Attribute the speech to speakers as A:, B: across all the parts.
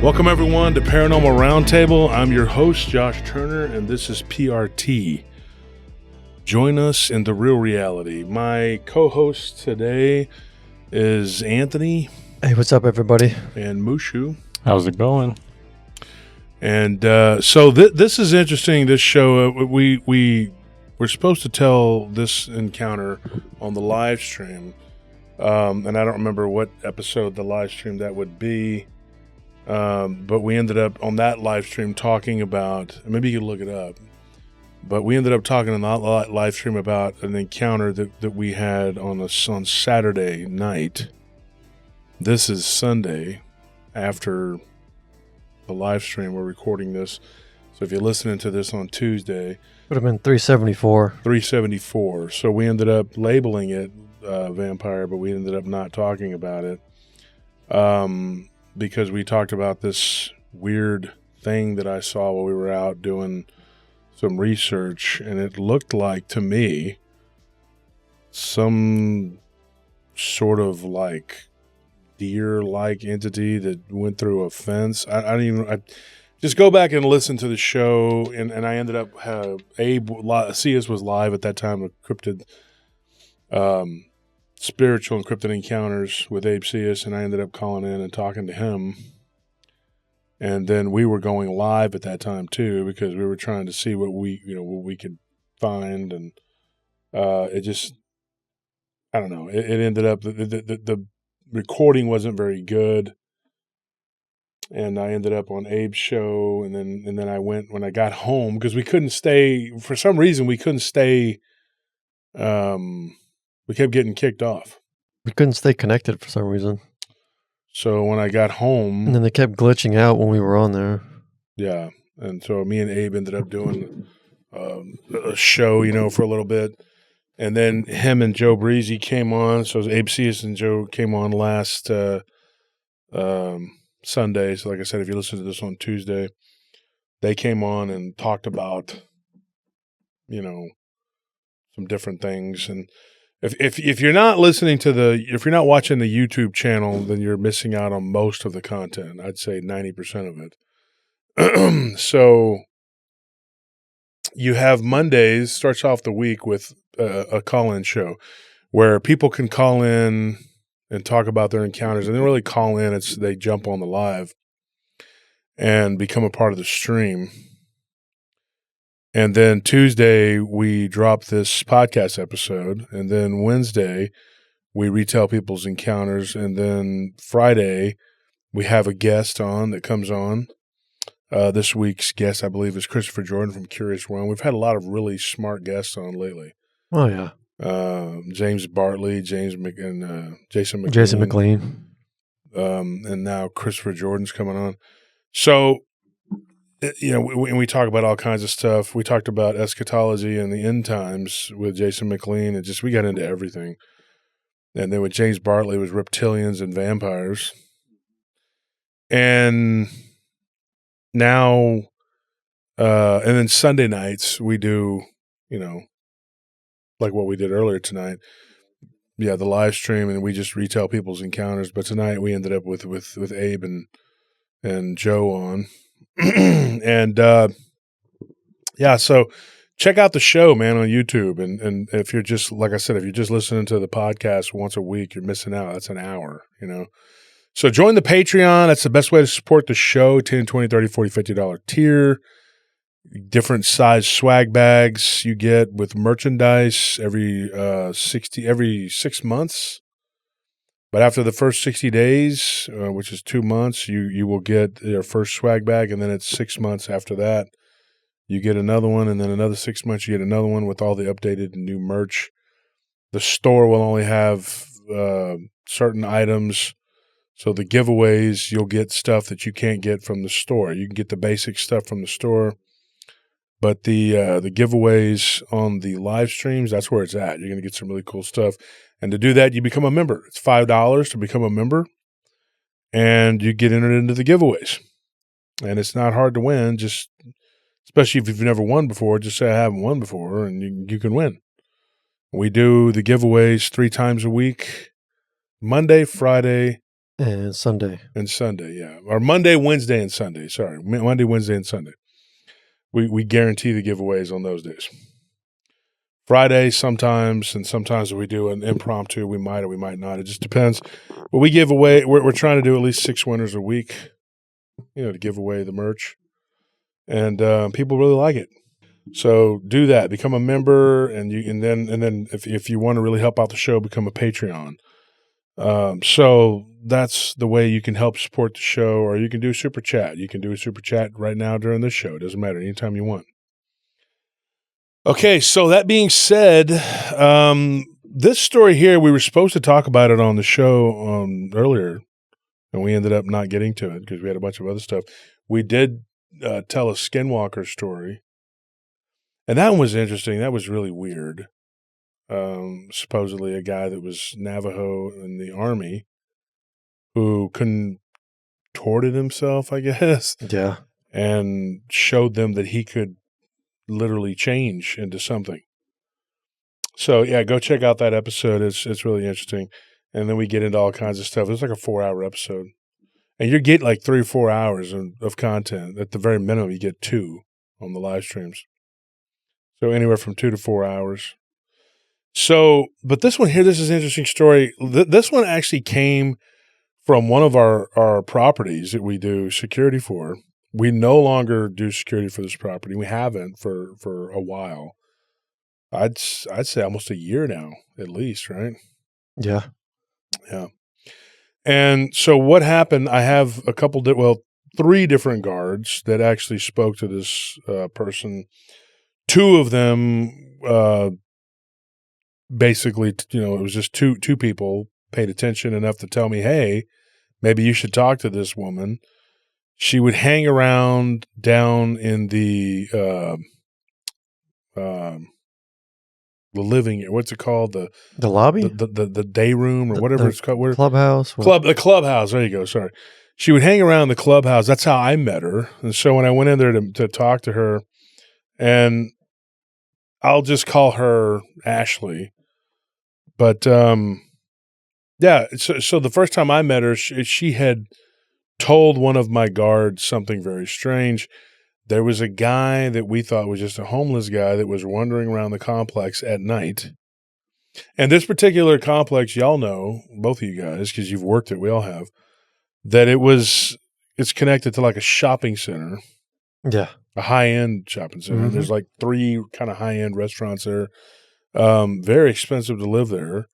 A: Welcome, everyone, to Paranormal Roundtable. I'm your host, Josh Turner, and this is PRT. Join us in the real reality. My co-host today is Anthony.
B: Hey, what's up, everybody?
A: And Mushu.
C: How's it going?
A: And so this is interesting, this show. We're supposed to tell this encounter on the live stream. And I don't remember what episode the live stream that would be. But we ended up on that live stream talking about, maybe you can look it up, but we ended up talking on that live stream about an encounter that we had on Saturday night. This is Sunday after the live stream. We're recording this. So if you're listening to this on Tuesday,
B: Would have been 374.
A: 374. So we ended up labeling it vampire, but we ended up not talking about it. Because we talked about this weird thing that I saw while we were out doing some research, and it looked like, to me, some sort of like deer-like entity that went through a fence. I just go back and listen to the show, and I ended up, Abe CS was live at that time with Cryptid, Spiritual and Cryptid Encounters with Abe CS, and I ended up calling in and talking to him. And then we were going live at that time too, because we were trying to see what we could find, and it just, I don't know. It ended up the recording wasn't very good, and I ended up on Abe's show, and then I went when I got home because we couldn't stay for some reason. We couldn't stay. We kept getting kicked off.
B: We couldn't stay connected for some reason.
A: So when I got home...
B: And then they kept glitching out when we were on there.
A: Yeah. And so me and Abe ended up doing a show, for a little bit. And then him and Joe Breezy came on. So Abe Ceas and Joe came on last Sunday. So like I said, if you listen to this on Tuesday, they came on and talked about, some different things. And If you're not listening to if you're not watching the YouTube channel, then you're missing out on most of the content. I'd say 90% of it. So you have Mondays, starts off the week with a call-in show where people can call in and talk about their encounters. And they don't really call in, they jump on the live and become a part of the stream. And then Tuesday, we drop this podcast episode. And then Wednesday, we retell people's encounters. And then Friday, we have a guest on that comes on. This week's guest, I believe, is Christopher Jordan from Curious World. We've had a lot of really smart guests on lately.
B: Oh, yeah.
A: James Bartley, Jason McLean.
B: Jason McLean.
A: And now Christopher Jordan's coming on. So... we talk about all kinds of stuff. We talked about eschatology and the end times with Jason McLean. We got into everything. And then with James Bartley, it was reptilians and vampires. And now, and then Sunday nights, we do, like what we did earlier tonight. Yeah, the live stream, and we just retell people's encounters. But tonight we ended up with Abe and Joe on. And so check out the show, man, on YouTube. And if you're just, like I said, if you're just listening to the podcast once a week, you're missing out. That's an hour, So join the Patreon. That's the best way to support the show. $10, $20, $30, $40, $50 tier. Different size swag bags you get with merchandise every 6 months. But after the first 60 days, which is 2 months, you will get your first swag bag, and then it's 6 months after that. You get another one, and then another 6 months, you get another one with all the updated new merch. The store will only have certain items. So the giveaways, you'll get stuff that you can't get from the store. You can get the basic stuff from the store. But the giveaways on the live streams, that's where it's at. You're going to get some really cool stuff. And to do that, you become a member. It's $5 to become a member, and you get entered into the giveaways. And it's not hard to win, especially if you've never won before. Just say I haven't won before, and you can win. We do the giveaways 3 times a week, Monday, Friday,
B: And Sunday.
A: And Sunday, yeah. Or Monday, Wednesday, and Sunday. Sorry. Monday, Wednesday, and Sunday. We guarantee the giveaways on those days. Friday sometimes, and sometimes we do an impromptu. We might or we might not. It just depends. But we give away, we're trying to do at least 6 winners a week, to give away the merch. And people really like it. So do that. Become a member, and then if you want to really help out the show, become a Patreon. So that's the way you can help support the show, or you can do super chat. You can do a super chat right now during this show. It doesn't matter, anytime you want. Okay, so that being said, this story here, we were supposed to talk about it on the show earlier, and we ended up not getting to it because we had a bunch of other stuff. We did tell a skinwalker story, and that one was interesting. That was really weird. Supposedly a guy that was Navajo in the army who contorted himself, I guess.
B: Yeah.
A: And showed them that he could literally change into something. So yeah, go check out that episode. It's really interesting. And then we get into all kinds of stuff. It's like a 4-hour episode. And you get like 3 or 4 hours of content. At the very minimum, you get 2 on the live streams. So anywhere from 2 to 4 hours. So, but this one here, this is an interesting story. This one actually came from one of our properties that we do security for. We no longer do security for this property. We haven't for a while. I'd say almost a year now, at least, right?
B: Yeah.
A: Yeah. And so what happened, I have 3 different guards that actually spoke to this person. 2 of them basically, it was just two people paid attention enough to tell me, hey, maybe you should talk to this woman. She would hang around down in the living, what's it called? The
B: lobby?
A: The day room or whatever it's called.
B: Clubhouse?
A: The clubhouse. There you go. Sorry. She would hang around the clubhouse. That's how I met her. And so when I went in there to talk to her, and I'll just call her Ashley. But yeah, so the first time I met her, she had told one of my guards something very strange. There was a guy that we thought was just a homeless guy that was wandering around the complex at night. And this particular complex, y'all know, both of you guys, because you've worked it, we all have, that it's connected to like a shopping center.
B: Yeah.
A: A high-end shopping center.
B: Mm-hmm.
A: There's like 3 kind of high-end restaurants there. Very expensive to live there.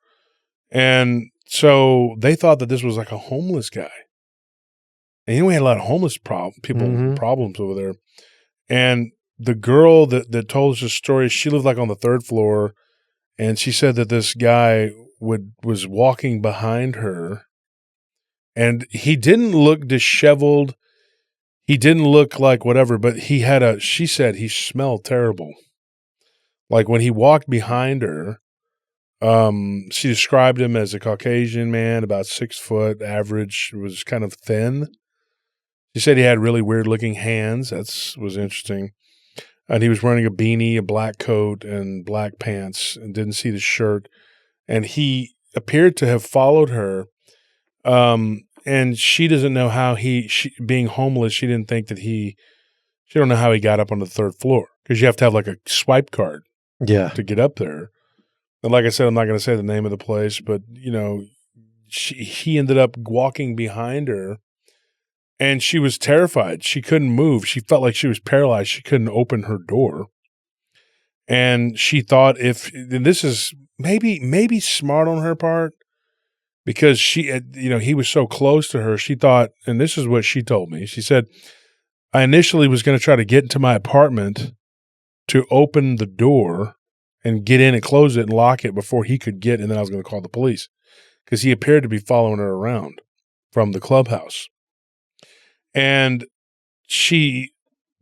A: And so they thought that this was like a homeless guy. And we had a lot of homeless problems over there. And the girl that told us the story, she lived like on the 3rd floor, and she said that this guy was walking behind her, and he didn't look disheveled. He didn't look like whatever, but she said he smelled terrible. Like when he walked behind her, she described him as a Caucasian man, about 6 foot, average, was kind of thin. She said he had really weird looking hands. That was interesting. And he was wearing a beanie, a black coat, and black pants, and didn't see the shirt. And he appeared to have followed her. And she doesn't know how being homeless, she didn't think that she don't know how he got up on the 3rd floor, because you have to have like a swipe card to get up there. And like I said, I'm not going to say the name of the place, but he ended up walking behind her, and she was terrified. She couldn't move. She felt like she was paralyzed. She couldn't open her door. And she thought and this is maybe smart on her part, because he was so close to her, she thought, and this is what she told me. She said, I initially was going to try to get into my apartment to open the door and get in and close it and lock it before he could get, and then I was going to call the police, because he appeared to be following her around from the clubhouse. And she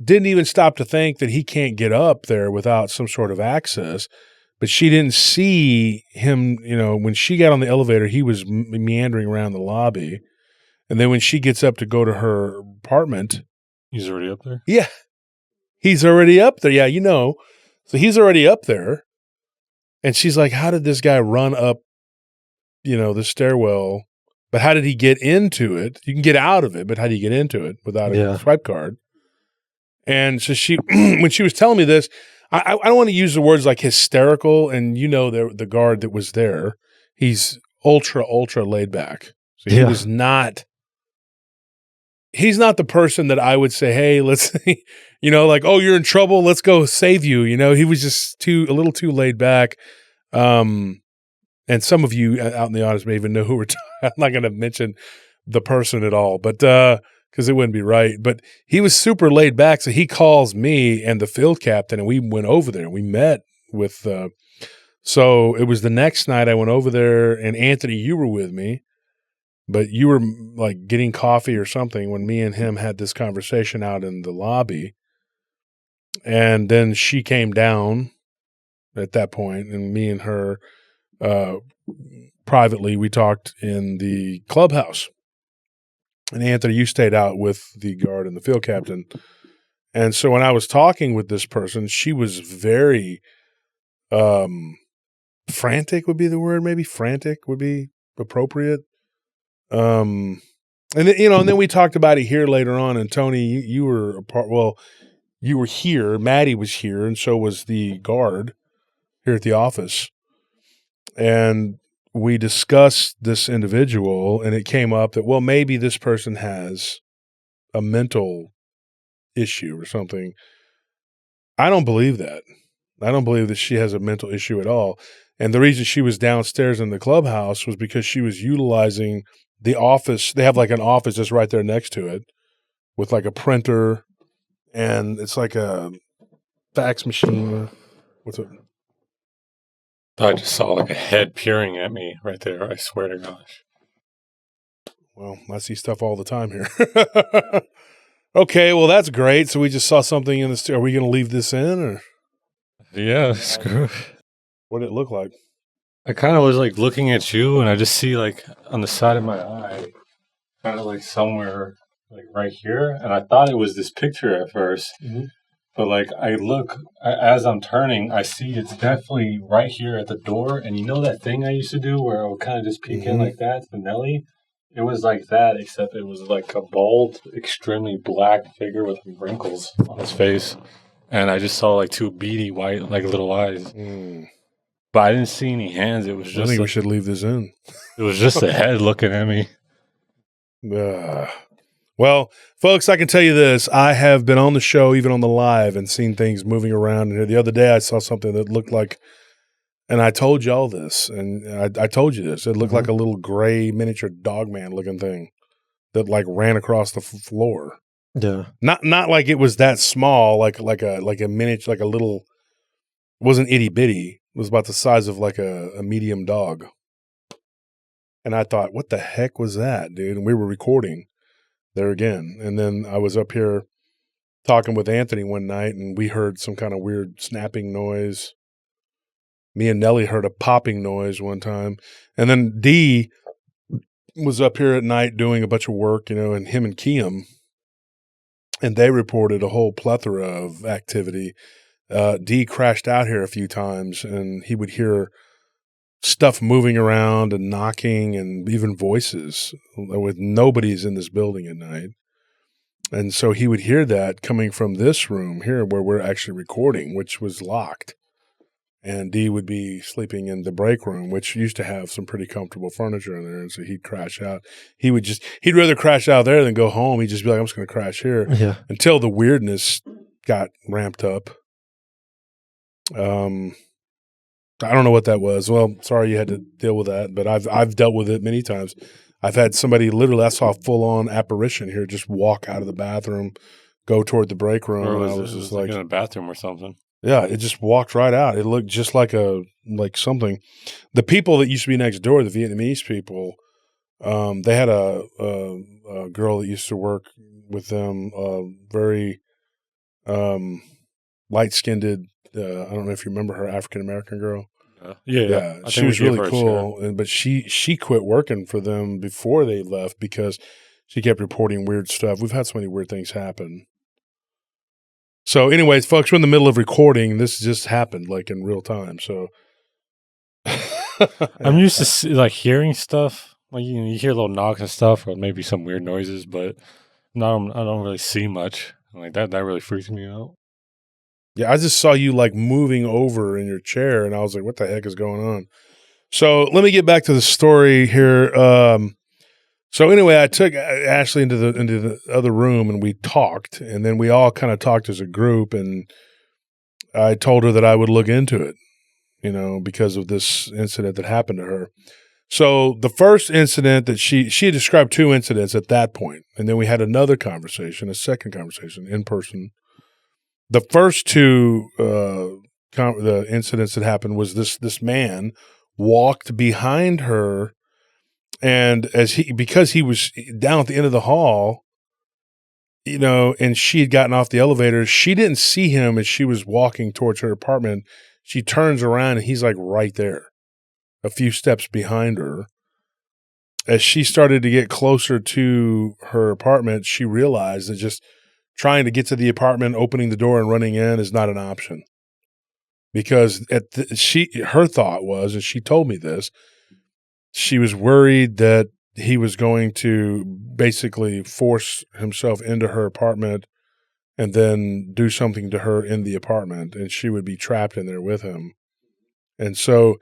A: didn't even stop to think that he can't get up there without some sort of access. But she didn't see him, when she got on the elevator, he was meandering around the lobby. And then when she gets up to go to her apartment.
C: He's already up there?
A: Yeah. He's already up there. Yeah, So he's already up there. And she's like, how did this guy run up, the stairwell But how did he get into it? You can get out of it, but how do you get into it without a swipe card? And so she, when she was telling me this, I don't want to use the words like hysterical, and the guard that was there, he's ultra laid back. So he was not. He's not the person that I would say, hey, let's, like, oh, you're in trouble, let's go save you. He was just a little too laid back. And some of you out in the audience may even know who we're talking. I'm not going to mention the person at all, but because it wouldn't be right. But he was super laid back, so he calls me and the field captain, and we went over there and we met with. So it was the next night I went over there, and Anthony, you were with me, but you were like getting coffee or something when me and him had this conversation out in the lobby, and then she came down at that point, and me and her. Privately, we talked in the clubhouse, and Anthony, you stayed out with the guard and the field captain. And so when I was talking with this person, she was very frantic would be the word. Maybe frantic would be appropriate. And then, and then we talked about it here later on. And Tony, you were a part. Well, you were here. Maddie was here, and so was the guard here at the office. And we discussed this individual, and it came up that, well, maybe this person has a mental issue or something. I don't believe that. I don't believe that she has a mental issue at all. And the reason she was downstairs in the clubhouse was because she was utilizing the office. They have like an office just right there next to it with like a printer, and it's like a fax machine. What's it?
C: I just saw like a head peering at me right there. I swear to gosh.
A: Well, I see stuff all the time here. Okay, well, that's great. So we just saw something in the Are we going to leave this in? Or?
C: Yeah, screw it.
A: What did it look like?
C: I kind of was like looking at you, and I just see like on the side of my eye, kind of like somewhere like right here. And I thought it was this picture at first. Mm-hmm. But like I look, as I'm turning, I see it's definitely right here at the door. And you know that thing I used to do where I would kind of just peek in like that to Nelly? It was like that, except it was like a bald, extremely black figure with wrinkles on his face. And I just saw like two beady white, like little eyes. But I didn't see any hands. It was just.
A: I think we should leave this in.
C: It was just a head looking at me.
A: Well, folks, I can tell you this. I have been on the show, even on the live, and seen things moving around. And the other day I saw something that looked like, and I told y'all this, and I told you this. It looked like a little gray miniature dogman looking thing that like ran across the floor.
B: Yeah.
A: Not like it was that small, like a miniature, like a little, it wasn't itty bitty. It was about the size of like a medium dog. And I thought, what the heck was that, dude? And we were recording there again. And then I was up here talking with Anthony one night, and we heard some kind of weird snapping noise. Me and Nelly heard a popping noise one time. And then D was up here at night doing a bunch of work, and him and Kiem, and they reported a whole plethora of activity. D crashed out here a few times, and he would hear stuff moving around and knocking and even voices with nobody's in this building at night. And so he would hear that coming from this room here where we're actually recording, which was locked. And D would be sleeping in the break room, which used to have some pretty comfortable furniture in there. And so he'd crash out. He'd rather crash out there than go home. He'd just be like, I'm just going to crash here.
B: Yeah.
A: Until the weirdness got ramped up. I don't know what that was. Well, sorry you had to deal with that, but I've dealt with it many times. I've had somebody literally, I saw a full-on apparition here just walk out of the bathroom, go toward the break room.
C: Or
A: and I was just like
C: in a bathroom or something.
A: Yeah, it just walked right out. It looked just like something. The people that used to be next door, the Vietnamese people, they had a girl that used to work with them, very light-skinned. I don't know if you remember her, African-American girl. Yeah. She was really cool, but she quit working for them before they left because she kept reporting weird stuff. We've had so many weird things happen. So anyways, folks, we're in the middle of recording. This just happened like in real time. So
C: I'm used to hearing stuff like you hear little knocks and stuff, or maybe some weird noises, but no, I don't really see much. Like that really freaks me out.
A: Yeah, I just saw you like moving over in your chair, and I was like, "What the heck is going on?" So let me get back to the story here. So anyway, I took Ashley into the other room, and we talked, and then we all kind of talked as a group, and I told her that I would look into it, because of this incident that happened to her. So the first incident that she had described 2 incidents at that point, and then we had another conversation, a second conversation in person. The first 2 the incidents that happened was this man walked behind her, and because he was down at the end of the hall, and she had gotten off the elevator, she didn't see him as she was walking towards her apartment. She turns around and he's like right there, a few steps behind her. As she started to get closer to her apartment, she realized that just trying to get to the apartment, opening the door and running in is not an option. Because her thought was, and she told me this, she was worried that he was going to basically force himself into her apartment and then do something to her in the apartment, and she would be trapped in there with him. And so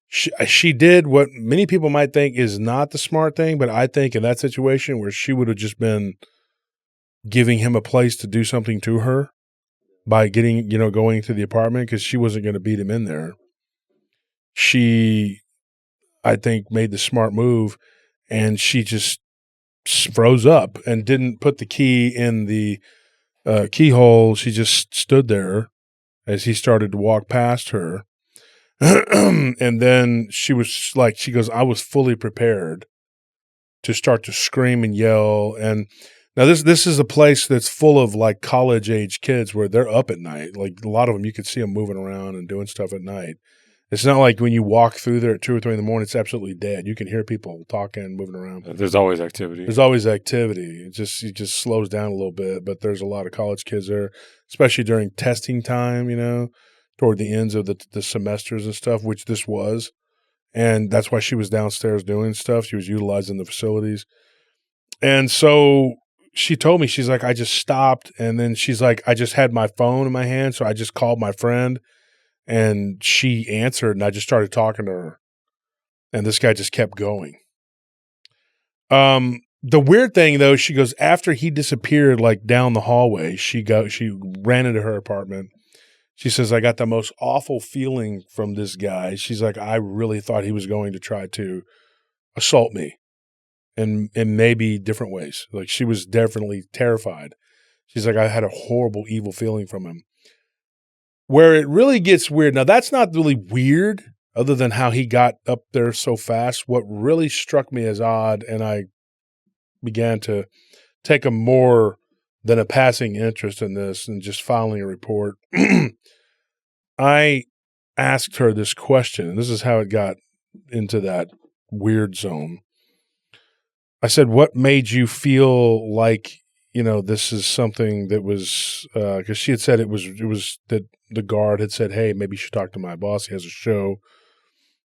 A: she did what many people might think is not the smart thing, but I think in that situation where she would have just been giving him a place to do something to her by getting, going to the apartment, because she wasn't going to beat him in there. She, I think, made the smart move, and she just froze up and didn't put the key in the keyhole. She just stood there as he started to walk past her. And then she goes, I was fully prepared to start to scream and yell. And now this is a place that's full of like college age kids where they're up at night. Like a lot of them, you could see them moving around and doing stuff at night. It's not like when you walk through there at 2 or 3 in the morning, it's absolutely dead. You can hear people talking, moving around.
C: There's always activity.
A: It just slows down a little bit, but there's a lot of college kids there, especially during testing time, toward the ends of the semesters and stuff, which this was. And that's why she was downstairs doing stuff. She was utilizing the facilities. And so she told me, she's like, I just stopped. And then she's like, I just had my phone in my hand. So I just called my friend, and she answered, and I just started talking to her. And this guy just kept going. The weird thing though, she goes, after he disappeared, like down the hallway, she ran into her apartment. She says, I got the most awful feeling from this guy. She's like, I really thought he was going to try to assault me in maybe different ways. Like she was definitely terrified. She's like, I had a horrible, evil feeling from him. Where it really gets weird. Now that's not really weird other than how he got up there so fast. What really struck me as odd, and I began to take a more than a passing interest in this and just filing a report. I asked her this question, and this is how it got into that weird zone. I said, what made you feel like, this is something that was, because she had said it was that the guard had said, hey, maybe you should talk to my boss. He has a show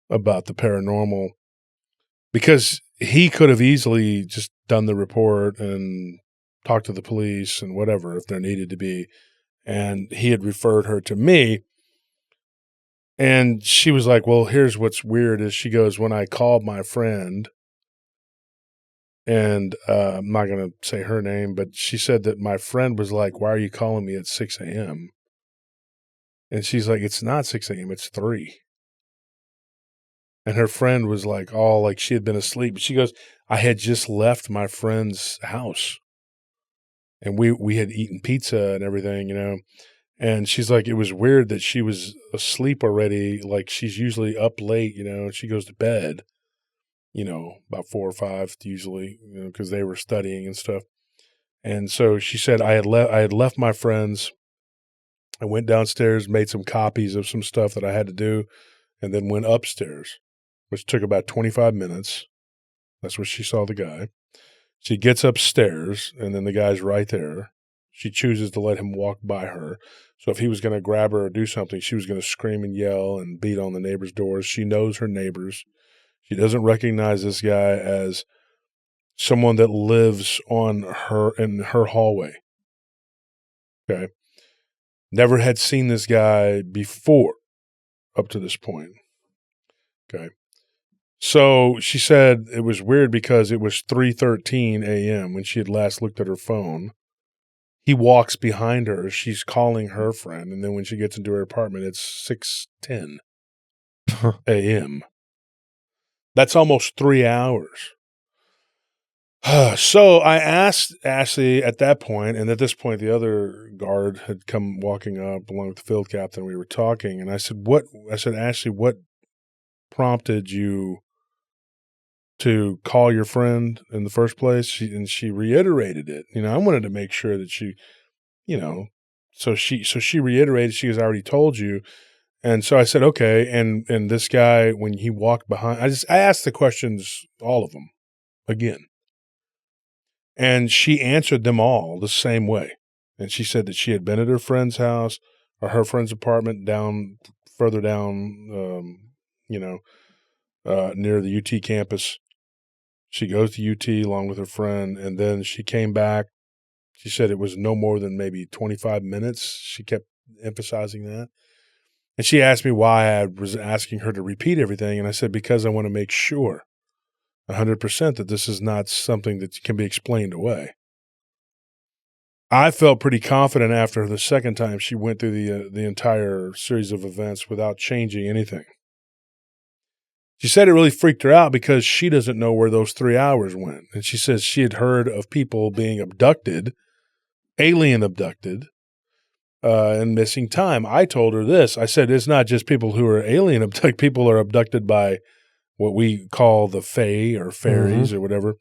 A: about the paranormal. Because he could have easily just done the report and talked to the police and whatever if there needed to be. And he had referred her to me. And she was like, well, here's what's weird is she goes, when I called my friend, and I'm not going to say her name, but she said that my friend was like, why are you calling me at 6 a.m.? And she's like, it's not 6 a.m., it's 3. And her friend was like, oh, like she had been asleep. She goes, I had just left my friend's house, and we had eaten pizza and everything, And she's like, it was weird that she was asleep already. Like she's usually up late, and she goes to bed, about 4 or 5 usually, because they were studying and stuff. And so she said, I had left my friends. I went downstairs, made some copies of some stuff that I had to do, and then went upstairs, which took about 25 minutes. That's where she saw the guy. She gets upstairs, and then the guy's right there. She chooses to let him walk by her. So if he was going to grab her or do something, she was going to scream and yell and beat on the neighbors' doors. She knows her neighbors. She doesn't recognize this guy as someone that lives in her hallway. Okay. Never had seen this guy before up to this point. Okay. So she said it was weird because it was 3:13 a.m. when she had last looked at her phone. He walks behind her. She's calling her friend. And then when she gets into her apartment, it's 6:10 a.m. That's almost 3 hours. So I asked Ashley at that point, and at this point, the other guard had come walking up along with the field captain. We were talking, and I said, Ashley, what prompted you to call your friend in the first place? She reiterated it. I wanted to make sure that she, so she reiterated, she has already told you. And so I said, okay. And this guy, when he walked behind, I asked the questions, all of them again. And she answered them all the same way. And she said that she had been at her friend's house or her friend's apartment further down, near the UT campus. She goes to UT along with her friend, and then she came back. She said it was no more than maybe 25 minutes. She kept emphasizing that. And she asked me why I was asking her to repeat everything. And I said, because I want to make sure 100% that this is not something that can be explained away. I felt pretty confident after the second time she went through the entire series of events without changing anything. She said it really freaked her out because she doesn't know where those 3 hours went. And she says she had heard of people being abducted, alien abducted, and missing time. I told her this. I said, it's not just people who are alien abducted. People are abducted by what we call the fae or fairies or whatever.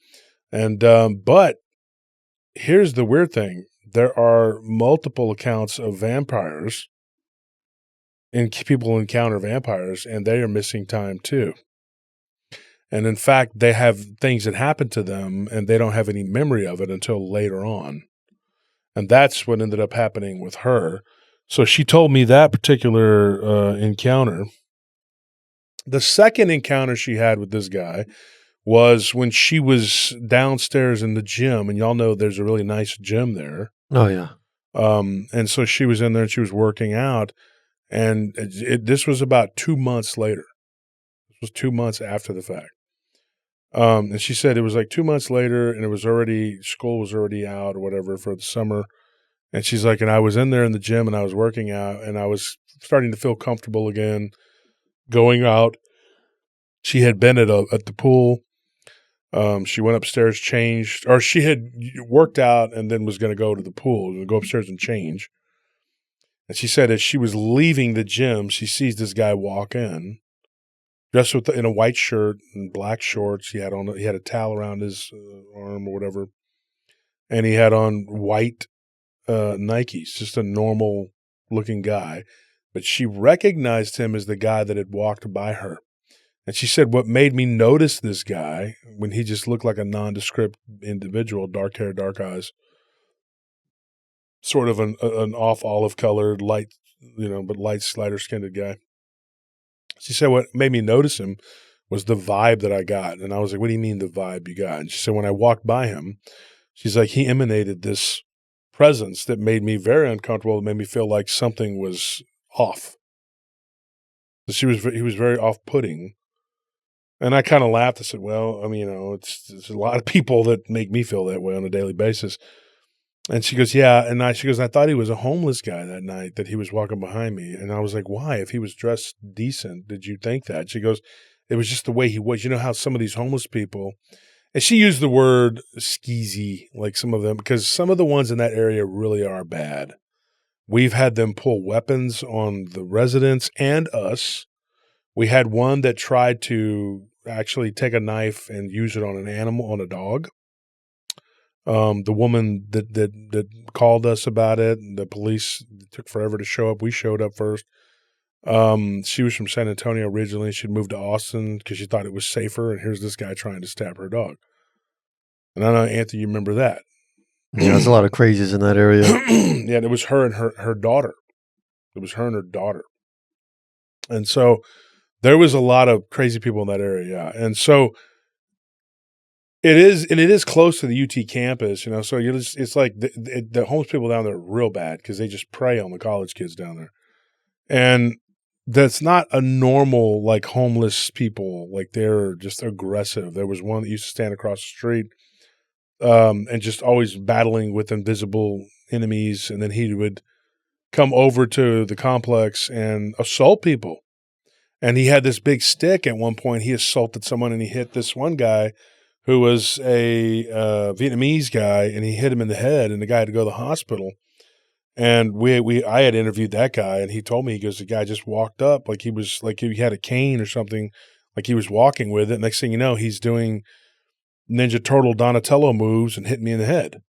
A: And, but here's the weird thing. There are multiple accounts of vampires, and people encounter vampires, and they are missing time too. And in fact, they have things that happen to them, and they don't have any memory of it until later on. And that's what ended up happening with her. So she told me that particular encounter. The second encounter she had with this guy was when she was downstairs in the gym, and y'all know there's a really nice gym there.
B: Oh, yeah.
A: And so she was in there and she was working out, and this was about 2 months later. This was 2 months after the fact. And she said it was like 2 months later, and school was already out or whatever for the summer. And she's like, and I was in there in the gym and I was working out and I was starting to feel comfortable again going out. She had been at the pool. She went upstairs, changed, or she had worked out and then was going to go to the pool, go upstairs and change. And she said as she was leaving the gym, she sees this guy walk in, dressed in a white shirt and black shorts. He had a towel around his arm or whatever, and he had on white Nikes, just a normal looking guy. But she recognized him as the guy that had walked by her. And she said what made me notice this guy, when he just looked like a nondescript individual, dark hair, dark eyes, sort of an off olive colored, light, but light, lighter skinned guy. She said what made me notice him was the vibe that I got. And I was like, what do you mean the vibe you got? And she said when I walked by him, she's like, he emanated this presence that made me very uncomfortable. It made me feel like something was off. So he was very off-putting. And I kind of laughed. I said, well, I mean, it's a lot of people that make me feel that way on a daily basis. And she goes, yeah. And she goes, I thought he was a homeless guy that night, that he was walking behind me. And I was like, why? If he was dressed decent, did you think that? She goes, it was just the way he was. You know how some of these homeless people, and she used the word skeezy, like some of them, because some of the ones in that area really are bad. We've had them pull weapons on the residents and us. We had one that tried to actually take a knife and use it on an animal, on a dog. The woman that called us about it, the police took forever to show up. We showed up first. She was from San Antonio originally. She'd moved to Austin because she thought it was safer. And here's this guy trying to stab her dog. And I know, Anthony, you remember that.
B: Yeah, there's a lot of crazies in that area.
A: Yeah, and it was her and her daughter. It was her and her daughter. And so There was a lot of crazy people in that area, yeah. And so it is close to the UT campus, so it's like the homeless people down there are real bad because they just prey on the college kids down there. And that's not a normal, like, homeless people. Like, they're just aggressive. There was one that used to stand across the street and just always battling with invisible enemies. And then he would come over to the complex and assault people. And he had this big stick at one point. He assaulted someone and he hit this one guy who was a Vietnamese guy, and he hit him in the head, and the guy had to go to the hospital. And I had interviewed that guy, and he told me, he goes, the guy just walked up like he had a cane or something, like he was walking with it. Next thing you know, he's doing Ninja Turtle Donatello moves and hitting me in the head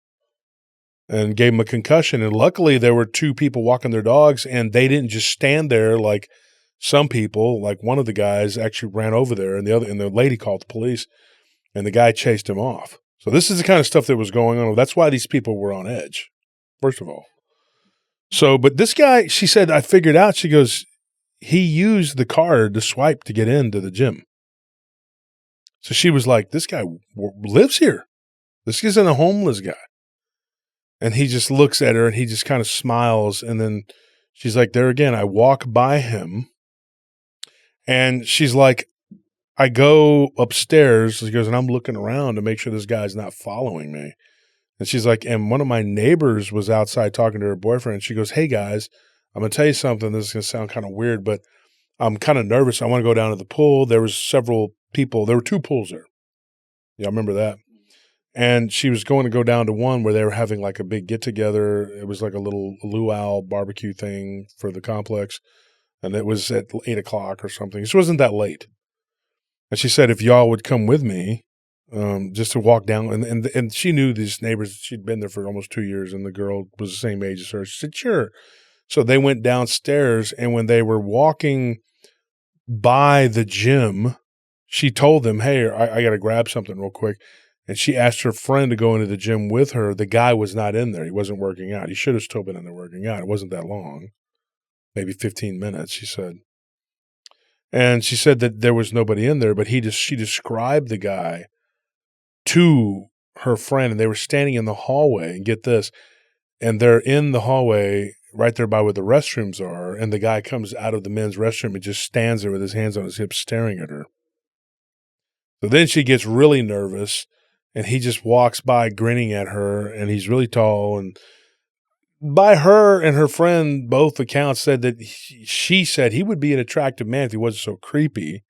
A: and gave him a concussion. And luckily there were two people walking their dogs, and they didn't just stand there like some people. Like, one of the guys actually ran over there, and the lady called the police, and the guy chased him off. So this is the kind of stuff that was going on. That's why these people were on edge, first of all. So, but this guy, she said, I figured out, she goes, he used the card to swipe to get into the gym. So she was like, this guy lives here. This isn't a homeless guy. And he just looks at her and he just kind of smiles. And then she's like, there again, I walk by him. And she's like, I go upstairs, she goes, and I'm looking around to make sure this guy's not following me. And she's like, and one of my neighbors was outside talking to her boyfriend. She goes, hey guys, I'm going to tell you something. This is going to sound kind of weird, but I'm kind of nervous. I want to go down to the pool. There was several people. There were two pools there. Yeah, I remember that. And she was going to go down to one where they were having like a big get together. It was like a little luau barbecue thing for the complex. And it was at 8:00 or something. It wasn't that late. And she said, if y'all would come with me, just to walk down, and she knew these neighbors. She'd been there for almost 2 years, and the girl was the same age as her. She said, sure. So they went downstairs, and when they were walking by the gym, she told them, hey, I got to grab something real quick. And she asked her friend to go into the gym with her. The guy was not in there. He wasn't working out. He should have still been in there working out. It wasn't that long, maybe 15 minutes, she said. And she said that there was nobody in there, but she described the guy to her friend, and they were standing in the hallway, and get this, and they're in the hallway right there by where the restrooms are, and the guy comes out of the men's restroom and just stands there with his hands on his hips staring at her. So then she gets really nervous, and he just walks by grinning at her, and he's really tall, and by her and her friend, both accounts said that she said he would be an attractive man if he wasn't so creepy.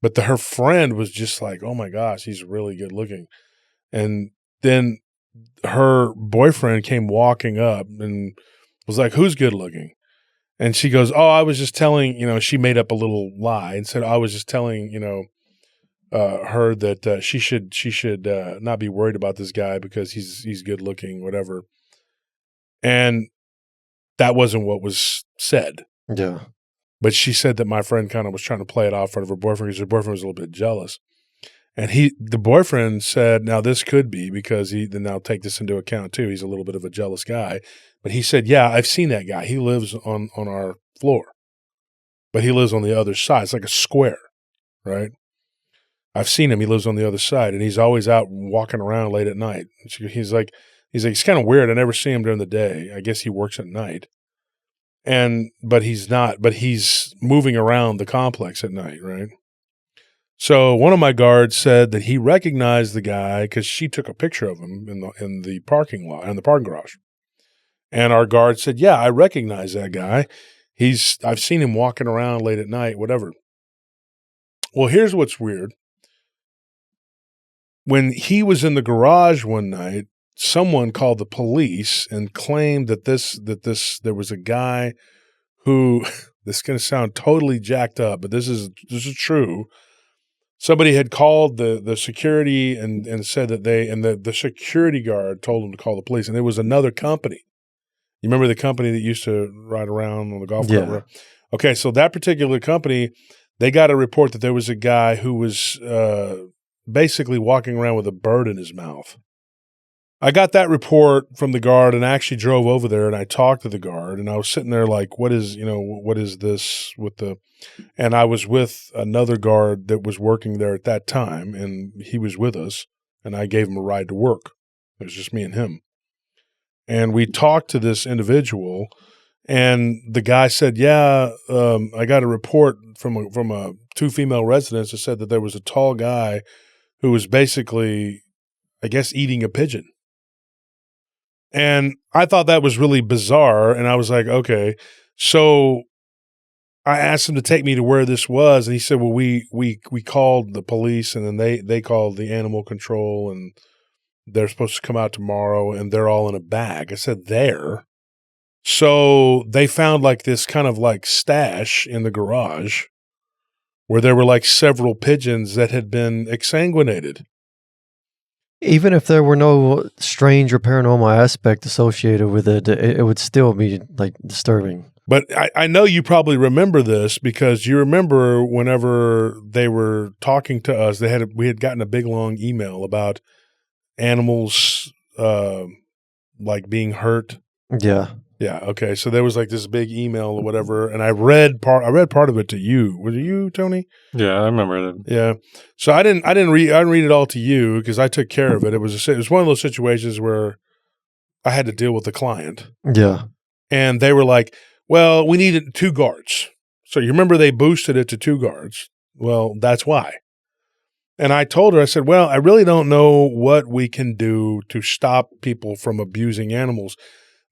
A: But her friend was just like, oh my gosh, he's really good looking. And then her boyfriend came walking up and was like, who's good looking? And she goes, oh, I was just telling, she made up a little lie and said, I was just telling, her that she should not be worried about this guy because he's good looking, whatever. And that wasn't what was said.
B: Yeah.
A: But she said that my friend kind of was trying to play it off in front of her boyfriend because her boyfriend was a little bit jealous. And the boyfriend said, now this could be because then I'll take this into account too. He's a little bit of a jealous guy. But he said, yeah, I've seen that guy. He lives on our floor, but he lives on the other side. It's like a square, right? I've seen him. He lives on the other side, and he's always out walking around late at night. He's like, it's kind of weird. I never see him during the day. I guess he works at night. But he's moving around the complex at night, right? So one of my guards said that he recognized the guy because she took a picture of him in the parking lot, in the parking garage. And our guard said, yeah, I recognize that guy. I've seen him walking around late at night, whatever. Well, here's what's weird. When he was in the garage one night, someone called the police and claimed that there was a guy who, this is going to sound totally jacked up, but this is true. Somebody had called the security and said that the security guard told them to call the police, and it was another company. You remember the company that used to ride around on the golf cart?
B: Yeah.
A: Okay, so that particular company, they got a report that there was a guy who was basically walking around with a bird in his mouth. I got that report from the guard and I actually drove over there and I talked to the guard and I was sitting there like, what is this with the, and I was with another guard that was working there at that time and he was with us and I gave him a ride to work. It was just me and him. And we talked to this individual and the guy said, yeah, I got a report from two female residents that said that there was a tall guy who was basically, I guess, eating a pigeon. And I thought that was really bizarre. And I was like, okay. So I asked him to take me to where this was. And he said, well, we called the police and then they called the animal control and they're supposed to come out tomorrow and they're all in a bag. I said, there. So they found like this kind of like stash in the garage where there were like several pigeons that had been exsanguinated.
B: Even if there were no strange or paranormal aspect associated with it, it would still be like disturbing.
A: But I know you probably remember this because you remember whenever they were talking to us, we had gotten a big long email about animals like being hurt.
B: Yeah.
A: Yeah. Okay. So there was like this big email or whatever, and I read part of it to you. Was it you, Tony?
C: Yeah, I remember that.
A: Yeah. So I didn't read it all to you because I took care of it. It was one of those situations where I had to deal with the client.
B: Yeah.
A: And they were like, well, we needed 2 guards. So you remember they boosted it to 2 guards. Well, that's why. And I told her, I said, well, I really don't know what we can do to stop people from abusing animals.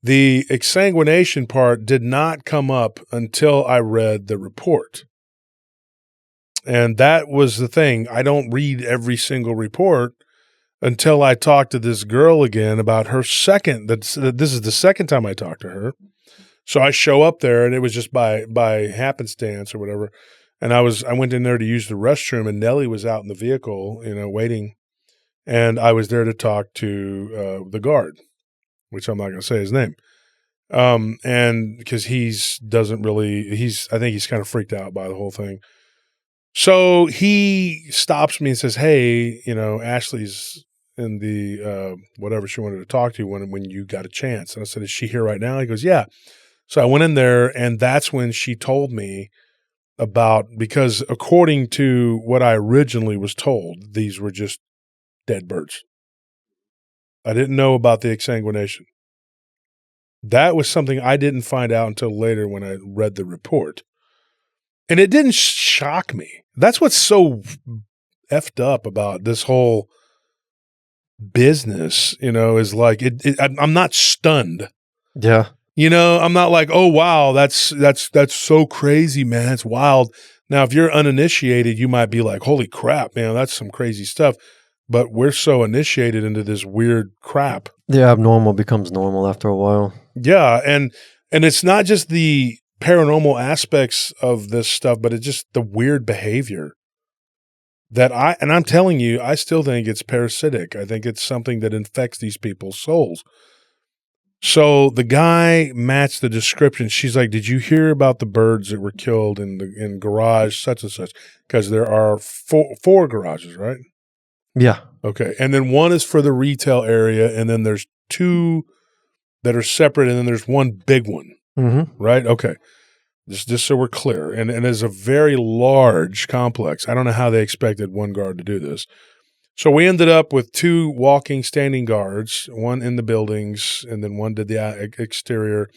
A: The exsanguination part did not come up until I read the report. And that was the thing. I don't read every single report until I talked to this girl again about her second. This is the second time I talked to her. So I show up there and it was just by happenstance or whatever. And I went in there to use the restroom and Nellie was out in the vehicle, waiting. And I was there to talk to the guard, which I'm not going to say his name. And because I think he's kind of freaked out by the whole thing. So he stops me and says, hey, Ashley's in the, whatever she wanted to talk to you when you got a chance. And I said, is she here right now? He goes, yeah. So I went in there and that's when she told me because according to what I originally was told, these were just dead birds. I didn't know about the exsanguination. That was something I didn't find out until later when I read the report. And it didn't shock me. That's what's so effed up about this whole business, is like, I'm not stunned.
B: Yeah.
A: I'm not like, oh, wow, that's so crazy, man. It's wild. Now, if you're uninitiated, you might be like, holy crap, man, that's some crazy stuff. But we're so initiated into this weird crap.
B: The abnormal becomes normal after a while.
A: Yeah, and it's not just the paranormal aspects of this stuff, but it's just the weird behavior that I'm telling you, I still think it's parasitic. I think it's something that infects these people's souls. So the guy matched the description. She's like, did you hear about the birds that were killed in garage such and such? Because there are four garages, right?
B: Yeah.
A: Okay. And then one is for the retail area, and then there's 2 that are separate, and then there's one big one.
B: Mm-hmm.
A: Right? Okay. Just so we're clear. And it's a very large complex. I don't know how they expected one guard to do this. So we ended up with 2 walking, standing guards, one in the buildings, and then one did the exterior.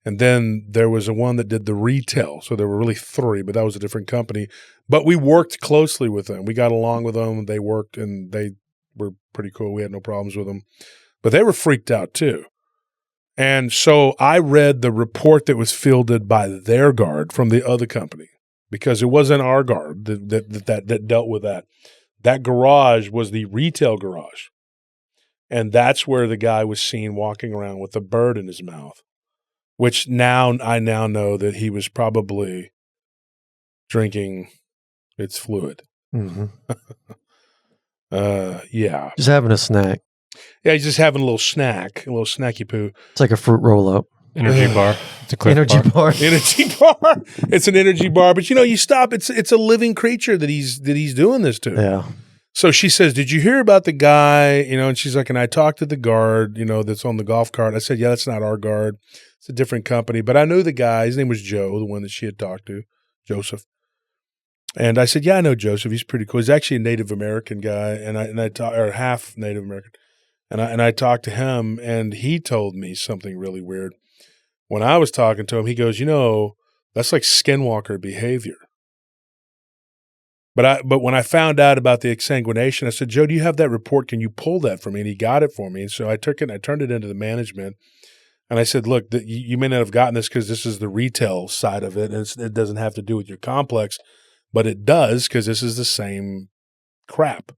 A: And then there was one that did the retail. So there were really 3, but that was a different company. But we worked closely with them. We got along with them. They worked, and they were pretty cool. We had no problems with them. But they were freaked out too. And so I read the report that was fielded by their guard from the other company, because it wasn't our guard that dealt with that. That garage was the retail garage. And that's where the guy was seen walking around with a bird in his mouth, which I now know that he was probably drinking its fluid.
B: Mm-hmm.
A: Yeah.
B: Just having a snack.
A: Yeah, he's just having a little snacky poo.
B: It's like a fruit roll up.
C: Energy bar. It's a Cliff
B: Energy bar.
A: Energy bar. It's an energy bar, but you stop. It's a living creature that he's doing this to.
B: Yeah.
A: So she says, did you hear about the guy, and she's like, and I talked to the guard, that's on the golf cart. I said, yeah, that's not our guard. It's a different company. But I knew the guy. His name was Joe, the one that she had talked to, Joseph. And I said, yeah, I know Joseph. He's pretty cool. He's actually a Native American guy, or half Native American. And I talked to him, and he told me something really weird. When I was talking to him, he goes, that's like skinwalker behavior. But when I found out about the exsanguination, I said, Joe, do you have that report? Can you pull that for me? And he got it for me. And so I took it and I turned it into the management. And I said, look, you may not have gotten this because this is the retail side of it. And it doesn't have to do with your complex, but it does because this is the same crap.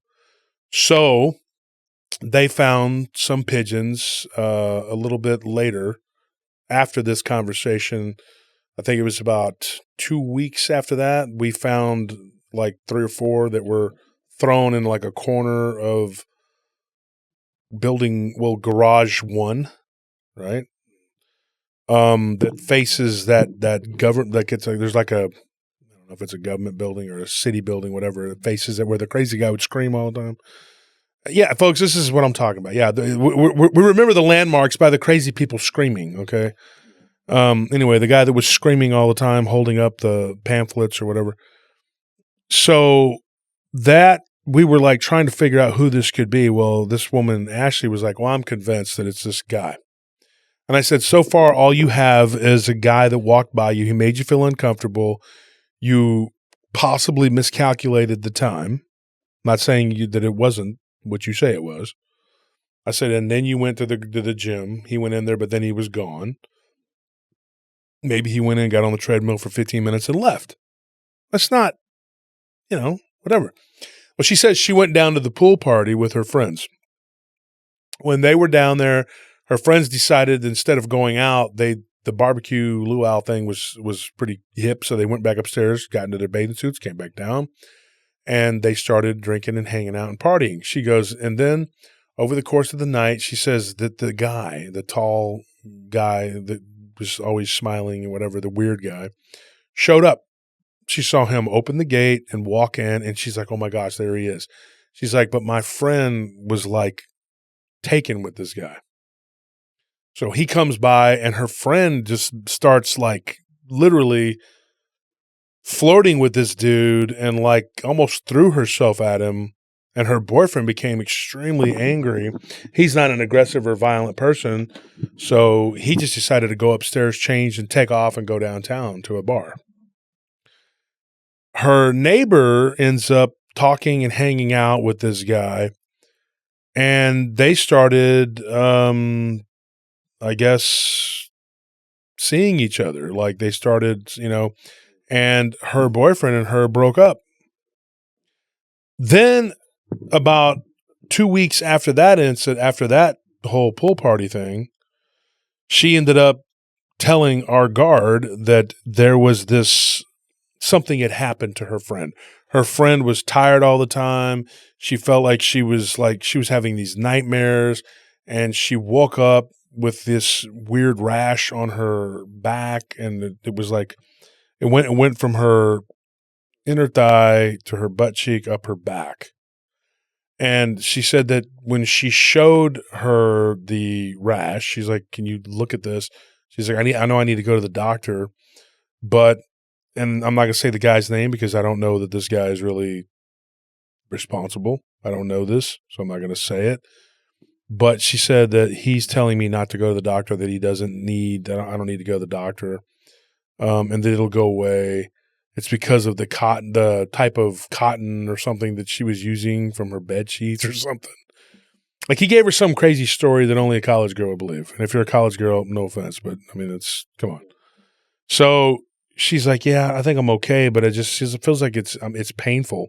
A: So they found some pigeons a little bit later after this conversation. I think it was about 2 weeks after that, we found like 3 or 4 that were thrown in like a corner of garage 1, right? That faces that government, like there's like I don't know if it's a government building or a city building, whatever. It faces it where the crazy guy would scream all the time. Yeah, folks, this is what I'm talking about. Yeah, we remember the landmarks by the crazy people screaming, okay? Anyway, the guy that was screaming all the time, holding up the pamphlets or whatever. So that we were like trying to figure out who this could be. Well, this woman, Ashley, was like, well, I'm convinced that it's this guy. And I said, so far, all you have is a guy that walked by you. He made you feel uncomfortable. You possibly miscalculated the time. I'm not saying that it wasn't what you say it was. I said, and then you went to the gym. He went in there, but then he was gone. Maybe he went in, got on the treadmill for 15 minutes and left. That's not, whatever. Well, she says she went down to the pool party with her friends. When they were down there, her friends decided instead of going out, the barbecue luau thing was pretty hip, so they went back upstairs, got into their bathing suits, came back down, and they started drinking and hanging out and partying. She goes, and then over the course of the night, she says that the tall guy that was always smiling and whatever, the weird guy, showed up. She saw him open the gate and walk in, and she's like, oh my gosh, there he is. She's like, but my friend was like taken with this guy. So he comes by, and her friend just starts like literally flirting with this dude and like almost threw herself at him. And her boyfriend became extremely angry. He's not an aggressive or violent person. So he just decided to go upstairs, change, and take off and go downtown to a bar. Her neighbor ends up talking and hanging out with this guy. And they started, I guess, seeing each other. Like they started, and her boyfriend and her broke up. Then about 2 weeks after that incident, after that whole pool party thing, she ended up telling our guard that there was something had happened to her friend. Her friend was tired all the time. She felt like she was having these nightmares, and she woke up with this weird rash on her back, and it was like it went from her inner thigh to her butt cheek up her back. And she said that when she showed her the rash, she's like, "Can you look at this?" She's like, I know I need to go to the doctor, and I'm not gonna say the guy's name because I don't know that this guy is really responsible. I don't know this, so I'm not gonna say it. But she said that he's telling me not to go to the doctor, that he doesn't need, I don't need to go to the doctor, and that it'll go away. It's because of the type of cotton or something that she was using from her bed sheets or something. Like he gave her some crazy story that only a college girl would believe. And if you're a college girl, no offense, but I mean, come on. So she's like, yeah, I think I'm okay, but it feels like it's painful.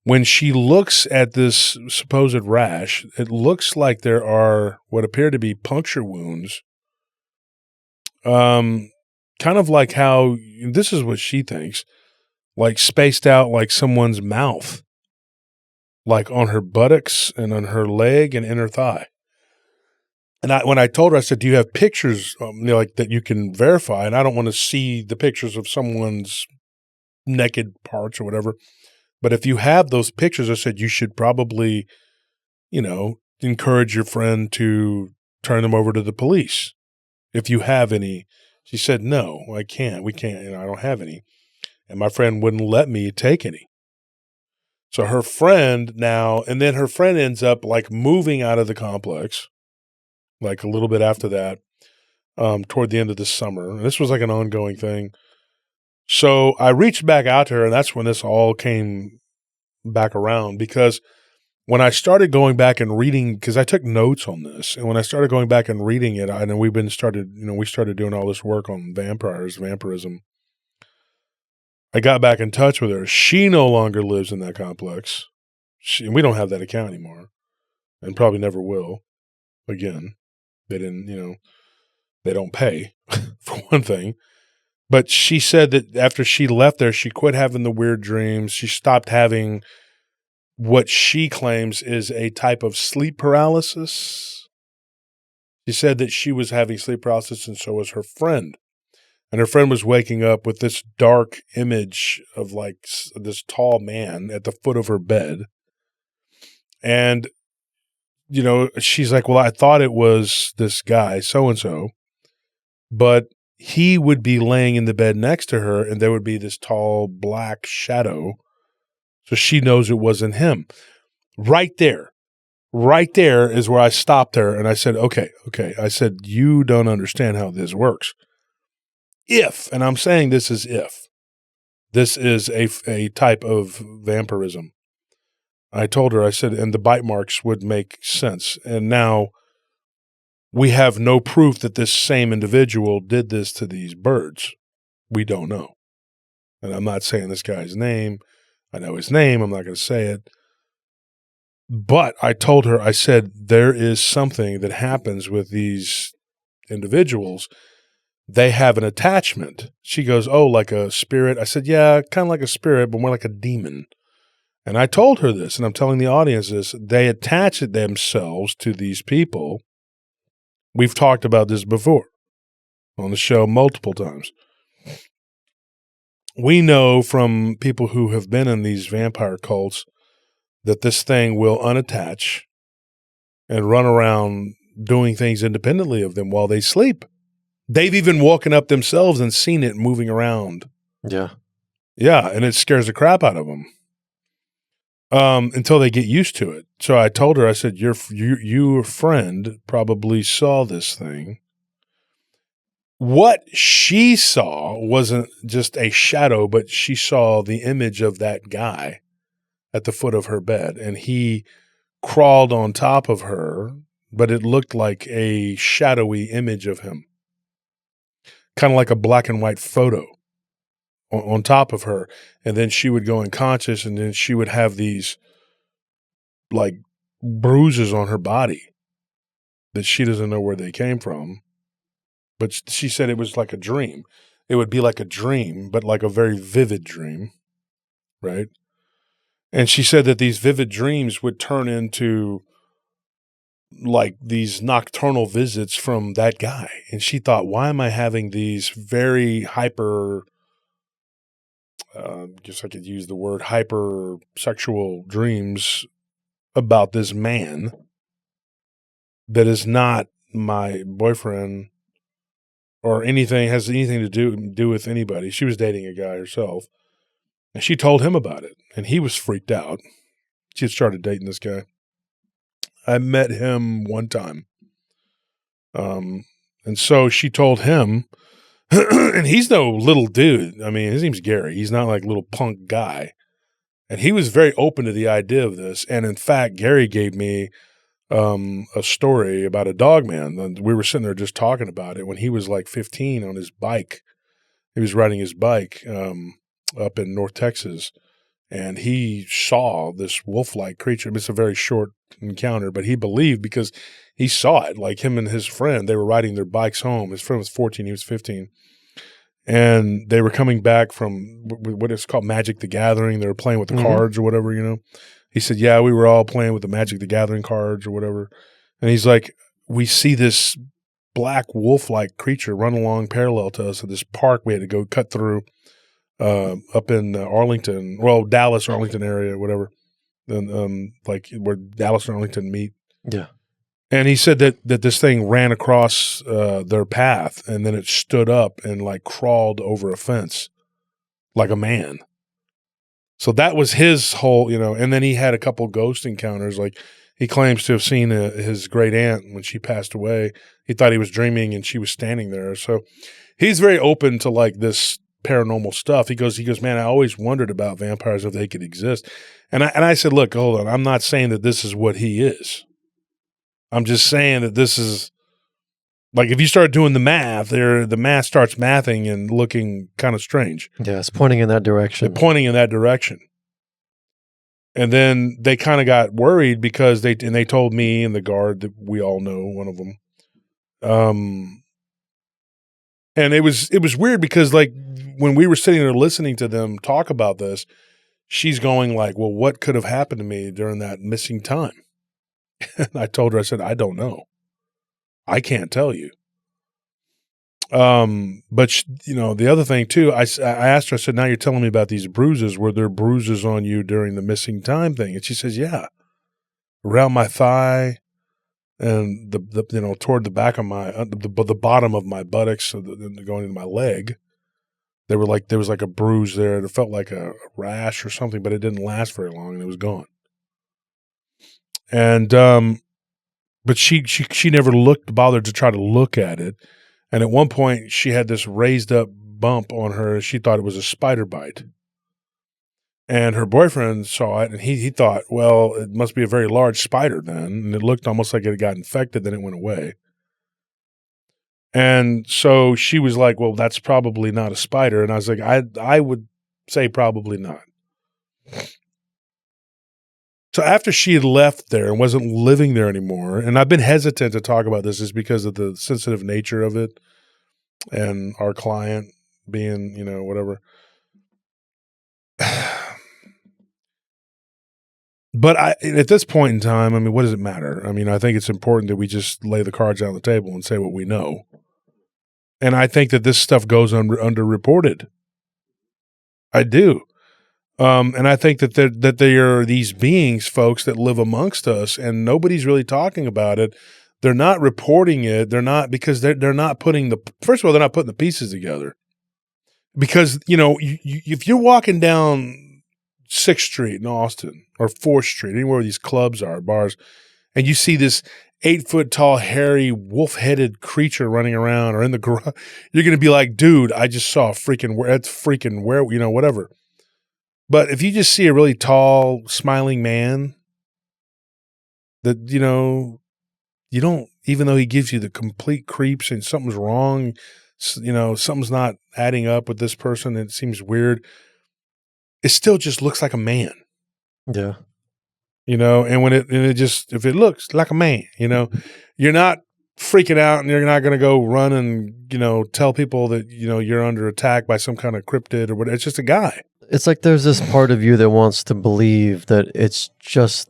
A: When she looks at this supposed rash, it looks like there are what appear to be puncture wounds. Kind of like how, this is what she thinks, like spaced out like someone's mouth, like on her buttocks and on her leg and in her thigh. And when I told her, I said, do you have pictures like that you can verify? And I don't want to see the pictures of someone's naked parts or whatever. But if you have those pictures, I said you should probably, encourage your friend to turn them over to the police. If you have any. She said, no, I can't. We can't. I don't have any. And my friend wouldn't let me take any. So her friend now, and then her friend ends up like moving out of the complex, like a little bit after that, toward the end of the summer. And this was like an ongoing thing. So I reached back out to her, and that's when this all came back around, because when I started going back and reading, because I took notes on this, and when I started going back and reading it, and we started doing all this work on vampirism. I got back in touch with her. She no longer lives in that complex. We don't have that account anymore, and probably never will again. They didn't, they don't pay for one thing. But she said that after she left there, she quit having the weird dreams. She stopped having what she claims is a type of sleep paralysis. She said that she was having sleep paralysis, and so was her friend. And her friend was waking up with this dark image of like this tall man at the foot of her bed. And, she's like, well, I thought it was this guy, so-and-so, but he would be laying in the bed next to her, and there would be this tall black shadow. So she knows it wasn't him. Right there is where I stopped her, and I said, okay. I said, you don't understand how this works. If, and I'm saying this is if, this is a type of vampirism. I told her, I said, and the bite marks would make sense. And now we have no proof that this same individual did this to these birds. We don't know. And I'm not saying this guy's name. I know his name. I'm not going to say it. But I told her, I said, there is something that happens with these individuals. They have an attachment. She goes, oh, like a spirit? I said, yeah, kind of like a spirit, but more like a demon. And I told her this, and I'm telling the audience this. They attach themselves to these people. We've talked about this before on the show multiple times. We know from people who have been in these vampire cults that this thing will unattach and run around doing things independently of them while they sleep. They've even woken up themselves and seen it moving around.
B: Yeah.
A: Yeah, and it scares the crap out of them until they get used to it. So I told her, I said, your friend probably saw this thing. What she saw wasn't just a shadow, but she saw the image of that guy at the foot of her bed, and he crawled on top of her, but it looked like a shadowy image of him, kind of like a black and white photo on top of her. And then she would go unconscious, and then she would have these like bruises on her body that she doesn't know where they came from. But she said it was like a dream. It would be like a dream, but like a very vivid dream, right? And she said that these vivid dreams would turn into like these nocturnal visits from that guy. And she thought, why am I having these very hyper, guess I could use the word hyper sexual dreams about this man that is not my boyfriend or anything, has anything to do with anybody. She was dating a guy herself. And she told him about it, and he was freaked out. She had started dating this guy. I met him one time. And so she told him, and he's no little dude. I mean, his name's Gary. He's not like a little punk guy. And he was very open to the idea of this. And in fact, Gary gave me a story about a dog man. We were sitting there just talking about it when he was like 15 on his bike. He was riding his bike up in North Texas, and he saw this wolf-like creature. It's a very short encounter, but he believed because he saw it. Like him and his friend, they were riding their bikes home. His friend was 14, he was 15. And they were coming back from what is called Magic the Gathering. They were playing with the cards or whatever, He said, yeah, we were all playing with the Magic the Gathering cards or whatever. And he's like, we see this black wolf-like creature run along parallel to us at this park we had to go cut through up in Arlington, Dallas, Arlington area, whatever. And like where Dallas and Arlington meet.
B: Yeah.
A: And he said that this thing ran across their path, and then it stood up and like crawled over a fence like a man. So that was his whole, and then he had a couple ghost encounters. Like he claims to have seen his great aunt when she passed away. He thought he was dreaming and she was standing there. So he's very open to like this paranormal stuff. He goes, man, I always wondered about vampires, if they could exist. And I said, look, hold on. I'm not saying that this is what he is. I'm just saying that this is like, if you start doing the math, the math starts mathing and looking kind of strange.
B: Yeah, it's pointing in that direction.
A: And then they kind of got worried because they told me and the guard that we all know, one of them. And it was weird because like when we were sitting there listening to them talk about this, she's going like, well, what could have happened to me during that missing time? And I told her, I said, I don't know. I can't tell you. But the other thing too, I asked her, I said, now you're telling me about these bruises. Were there bruises on you during the missing time thing? And she says, yeah, around my thigh and the toward the back of my, the bottom of my buttocks, so going into my leg. There was like a bruise there. It felt like a rash or something, but it didn't last very long and it was gone. And, but she never bothered to try to look at it. And at one point she had this raised up bump on her. She thought it was a spider bite. And her boyfriend saw it and he thought, well, it must be a very large spider then. And it looked almost like it got infected. Then it went away. And so she was like, well, that's probably not a spider. And I was like, I would say probably not. So after she had left there and wasn't living there anymore, and I've been hesitant to talk about this is because of the sensitive nature of it and our client being, whatever. But at this point in time, I mean, what does it matter? I mean, I think it's important that we just lay the cards on the table and say what we know. And I think that this stuff goes underreported. I do. And I think that they are these beings, folks, that live amongst us, and nobody's really talking about it. They're not reporting it. They're not, because they're not putting first of all, they're not putting the pieces together. Because, if you're walking down 6th Street in Austin or 4th Street, anywhere where these clubs are, bars, and you see this 8-foot tall, hairy, wolf-headed creature running around or in the garage, you're going to be like, dude, I just saw whatever. But if you just see a really tall, smiling man that, you don't, even though he gives you the complete creeps and something's wrong, something's not adding up with this person, it seems weird, it still just looks like a man.
B: Yeah.
A: And if it looks like a man, you're not freaking out and you're not going to go run and, tell people that, you're under attack by some kind of cryptid or whatever. It's just a guy.
B: It's like there's this part of you that wants to believe that it's just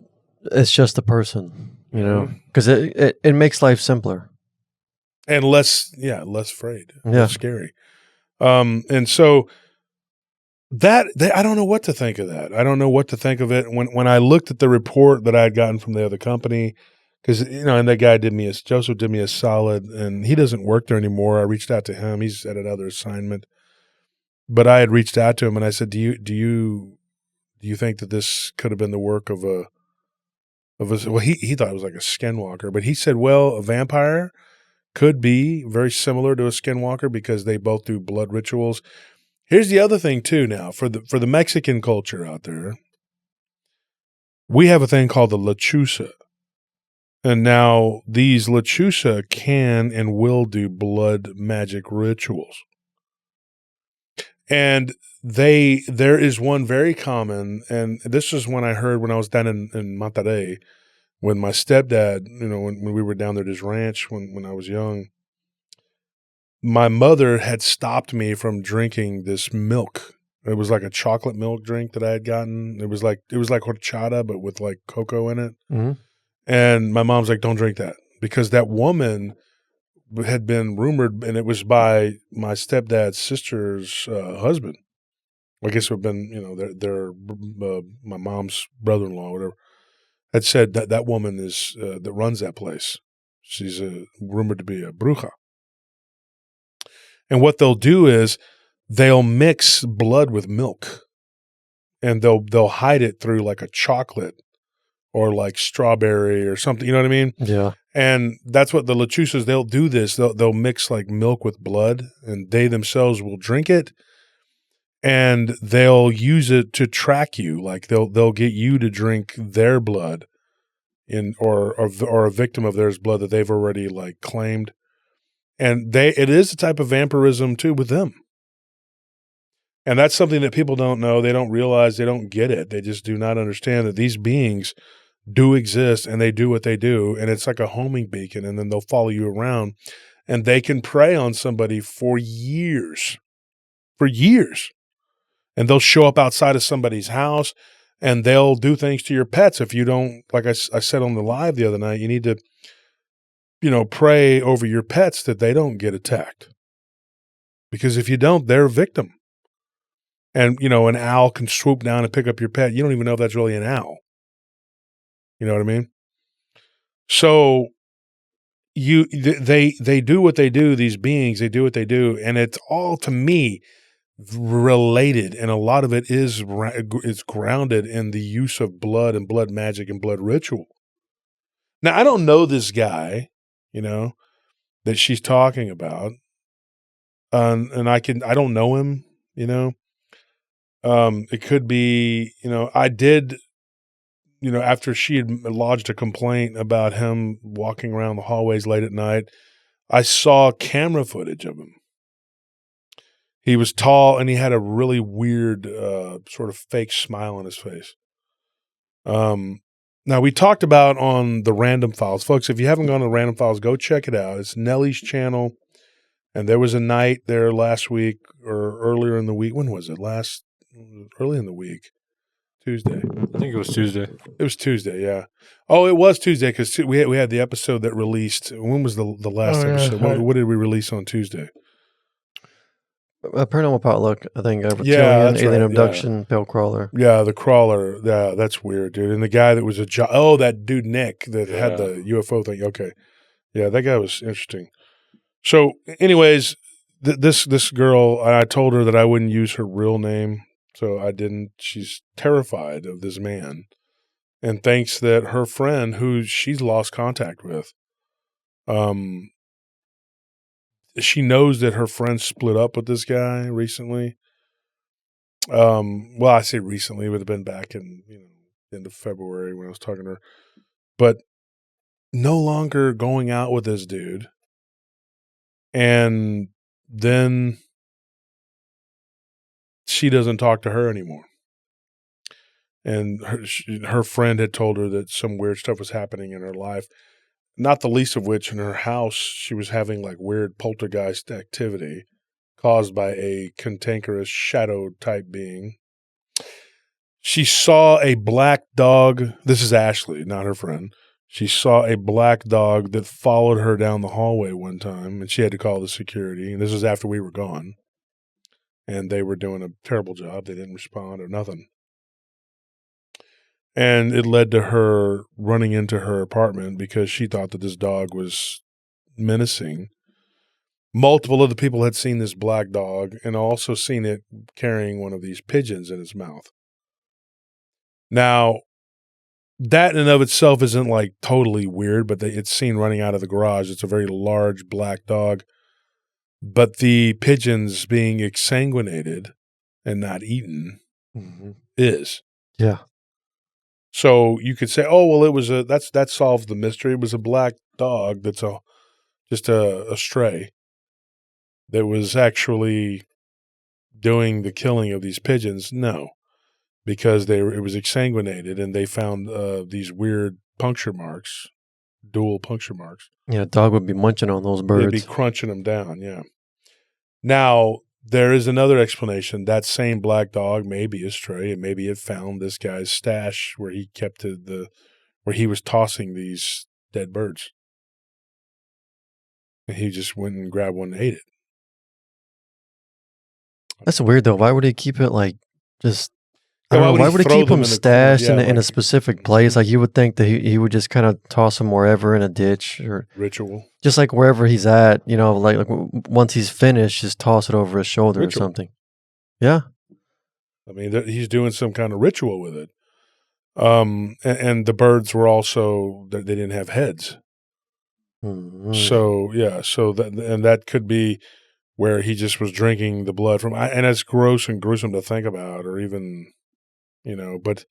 B: a person, because it makes life simpler
A: and less afraid, less scary. And so I don't know what to think of that. I don't know what to think of it. When I looked at the report that I had gotten from the other company, because and that guy Joseph did me a solid, and he doesn't work there anymore. I reached out to him. He's at another assignment. But I had reached out to him and I said, do you think that this could have been the work of he thought it was like a skinwalker, but he said, well, a vampire could be very similar to a skinwalker because they both do blood rituals. Here's the other thing too now, for the Mexican culture out there, we have a thing called the lechuza. And now these lechuza can and will do blood magic rituals. And there is one very common, and this is when I heard when I was down in Monterrey, when my stepdad, when we were down there at his ranch when I was young, my mother had stopped me from drinking this milk. It was like a chocolate milk drink that I had gotten. It was like horchata, but with like cocoa in it.
B: Mm-hmm.
A: And my mom's like, don't drink that, because that woman had been rumored, and it was by my stepdad's sister's husband, I guess it would have been, their my mom's brother-in-law, whatever, had said that woman is that runs that place. She's rumored to be a bruja. And what they'll do is they'll mix blood with milk, and they'll hide it through like a chocolate or like strawberry or something. You know what I mean?
B: Yeah.
A: And that's what the Lechusas, they'll do this. They'll mix like milk with blood, and they themselves will drink it, and they'll use it to track you. Like they'll get you to drink their blood or a victim of theirs blood that they've already like claimed. And it is a type of vampirism too with them. And that's something that people don't know. They don't realize, they don't get it. They just do not understand that these beings do exist, and they do what they do. And it's like a homing beacon, and then they'll follow you around, and they can prey on somebody for years. And they'll show up outside of somebody's house, and they'll do things to your pets. If you don't, like I said on the live the other night, you need to, pray over your pets that they don't get attacked. Because if you don't, they're a victim. And, an owl can swoop down and pick up your pet. You don't even know if that's really an owl. You know what I mean? So they do what they do, these beings, they do what they do. And it's all, to me, related. And a lot of it is grounded in the use of blood and blood magic and blood ritual. Now, I don't know this guy, that she's talking about. And I don't know him, it could be, I did, after she had lodged a complaint about him walking around the hallways late at night, I saw camera footage of him. He was tall, and he had a really weird sort of fake smile on his face. Now, we talked about on the Random Files. Folks, if you haven't gone to the Random Files, go check it out. It's Nellie's channel. And there was a night there last week or earlier in the week. When was it? Early in the week. Tuesday.
C: I think it was Tuesday.
A: It was Tuesday, yeah. Oh, it was Tuesday because we had the episode that released. When was the last episode? What did we release on Tuesday?
B: Paranormal Potluck, I think.
A: Yeah,
B: Alien
A: right.
B: Abduction, Pale Crawler.
A: Yeah, the crawler. Yeah, that's weird, dude. And the guy that was that dude Nick that had the UFO thing. Okay, yeah, that guy was interesting. So, anyways, this girl, I told her that I wouldn't use her real name, so I didn't. She's terrified of this man, and thinks that her friend, who she's lost contact with, she knows that her friend split up with this guy recently. Well, I say recently, it would have been back in end of February when I was talking to her, but no longer going out with this dude. And then she doesn't talk to her anymore. And her friend had told her that some weird stuff was happening in her life, not the least of which in her house, she was having like weird poltergeist activity caused by a cantankerous shadow type being. She saw a black dog. This is Ashley, not her friend. She saw a black dog that followed her down the hallway one time, and she had to call the security. And this was after we were gone. And they were doing a terrible job. They didn't respond or nothing. And it led to her running into her apartment because she thought that this dog was menacing. Multiple other people had seen this black dog and also seen it carrying one of these pigeons in its mouth. Now, that in and of itself isn't like totally weird, but it's seen running out of the garage. It's a very large black dog. But the pigeons being exsanguinated and not eaten is.
B: Yeah.
A: So you could say, oh, well, that solves the mystery. It was a black dog that's just a stray that was actually doing the killing of these pigeons. No, because it was exsanguinated, and they found these weird puncture marks, dual puncture marks.
B: Yeah, dog would be munching on those birds.
A: They'd be crunching them down, yeah. Now, there is another explanation. That same black dog may be a stray, and maybe it found this guy's stash where he kept where he was tossing these dead birds. And he just went and grabbed one and ate it.
B: That's weird, though. Why would he keep it, like, Just
A: Yeah,
B: I don't know.
A: would
B: Why
A: he
B: would he
A: throw
B: keep
A: them
B: them
A: in the corner?
B: stashed
A: Yeah,
B: in a
A: like
B: specific place? Like you would think that he would just kind of toss them wherever in a ditch or
A: ritual.
B: just like wherever he's at. You know, like once he's finished, just toss it over his shoulder
A: Ritual.
B: or something. Yeah.
A: I mean, he's doing some kind of ritual with it. And the birds were also they didn't have heads.
B: Mhm.
A: So yeah, that could be where he just was drinking the blood from. And it's gross and gruesome to think about, or even But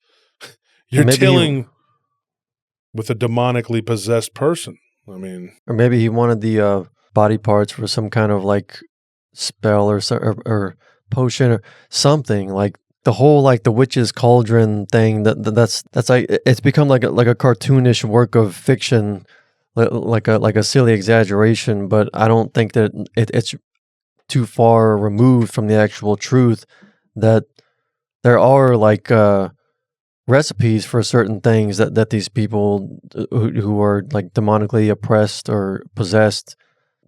A: you're
B: Maybe
A: dealing with a demonically possessed person. I mean,
B: or maybe he wanted the body parts for some kind of like spell or potion or something like the whole like the witch's cauldron thing that's like it's become like a cartoonish work of fiction like a silly exaggeration, but I don't think that it's too far removed from the actual truth that there are like recipes for certain things that these people who are like demonically oppressed or possessed,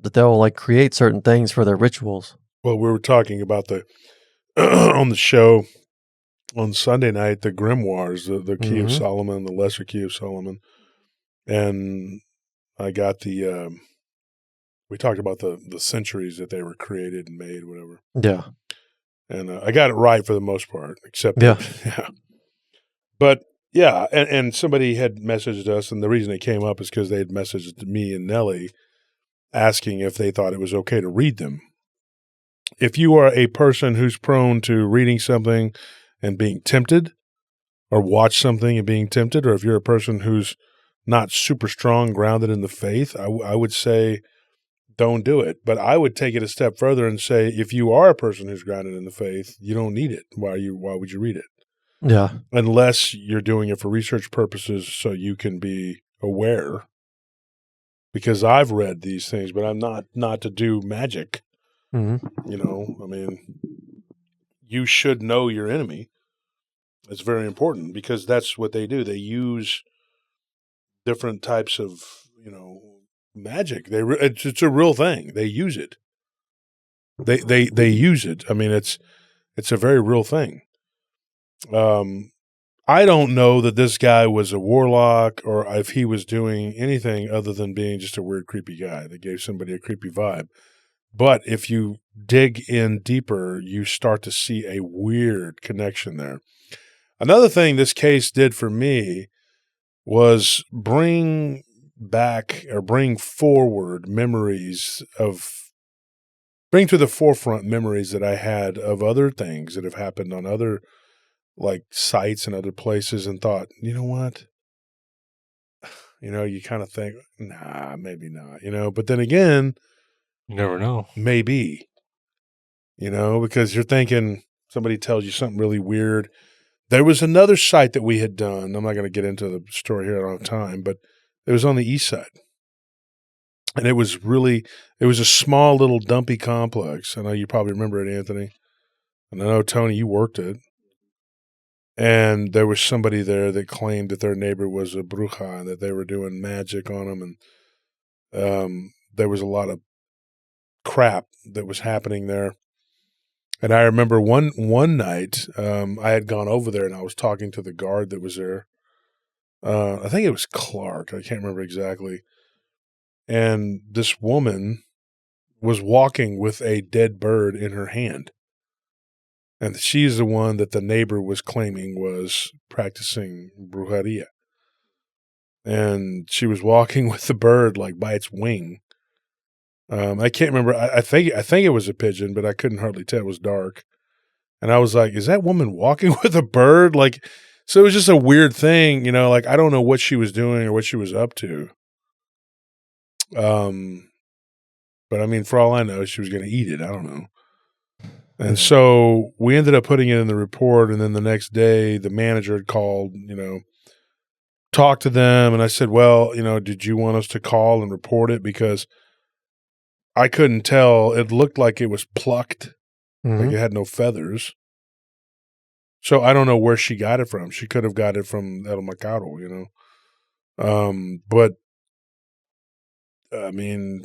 B: that they'll like create certain things for their rituals.
A: well, we were talking about the on the show on Sunday night, the grimoires, the Key of
B: Mhm.
A: Solomon, the Lesser Key of Solomon, and I got we talked about the centuries that they were created and made, whatever.
B: Yeah.
A: And I got it right for the most part, except
B: Yeah.
A: yeah. But yeah, and somebody had messaged us, and the reason they came up is because they had messaged me and Nellie asking if they thought it was okay to read them. If you are a person who's prone to reading something and being tempted, or watch something and being tempted, or if you're a person who's not super strong, grounded in the faith, I would say don't do it. But I would take it a step further and say, if you are a person who's grounded in the faith, you don't need it. Why would you read it?
B: Yeah.
A: Unless you're doing it for research purposes so you can be aware. Because I've read these things, but I'm not to do magic.
B: Mm-hmm.
A: I mean, you should know your enemy. It's very important because that's what they do. They use different types of, magic. It's a real thing. They use it. They use it. I mean, it's a very real thing. I don't know that this guy was a warlock or if he was doing anything other than being just a weird, creepy guy that gave somebody a creepy vibe. But if you dig in deeper, you start to see a weird connection there. Another thing this case did for me was bring forward memories bring to the forefront memories that I had of other things that have happened on other like sites and other places, and thought, you know what? You kind of think, nah, maybe not, but then again,
C: You never know.
A: maybe, because you're thinking somebody tells you something really weird. There was another site that we had done. I'm not going to get into the story here. I don't have time, but it was on the east side. And it was a small little dumpy complex. I know you probably remember it, Anthony. And I know, Tony, you worked it. And there was somebody there that claimed that their neighbor was a bruja and that they were doing magic on them. And there was a lot of crap that was happening there. And I remember one night I had gone over there and I was talking to the guard that was there. I think it was Clark. I can't remember exactly. And this woman was walking with a dead bird in her hand. And she's the one that the neighbor was claiming was practicing brujeria. And she was walking with the bird like by its wing. I can't remember. I think it was a pigeon, but I couldn't hardly tell. It was dark. And I was like, is that woman walking with a bird? Like, so it was just a weird thing, like I don't know what she was doing or what she was up to. But I mean, for all I know, she was going to eat it. I don't know. And so we ended up putting it in the report. And then the next day, the manager had called, talked to them. And I said, well, did you want us to call and report it? Because I couldn't tell. It looked like it was plucked, like it had no feathers. So I don't know where she got it from. She could have got it from El Mercado, But I mean,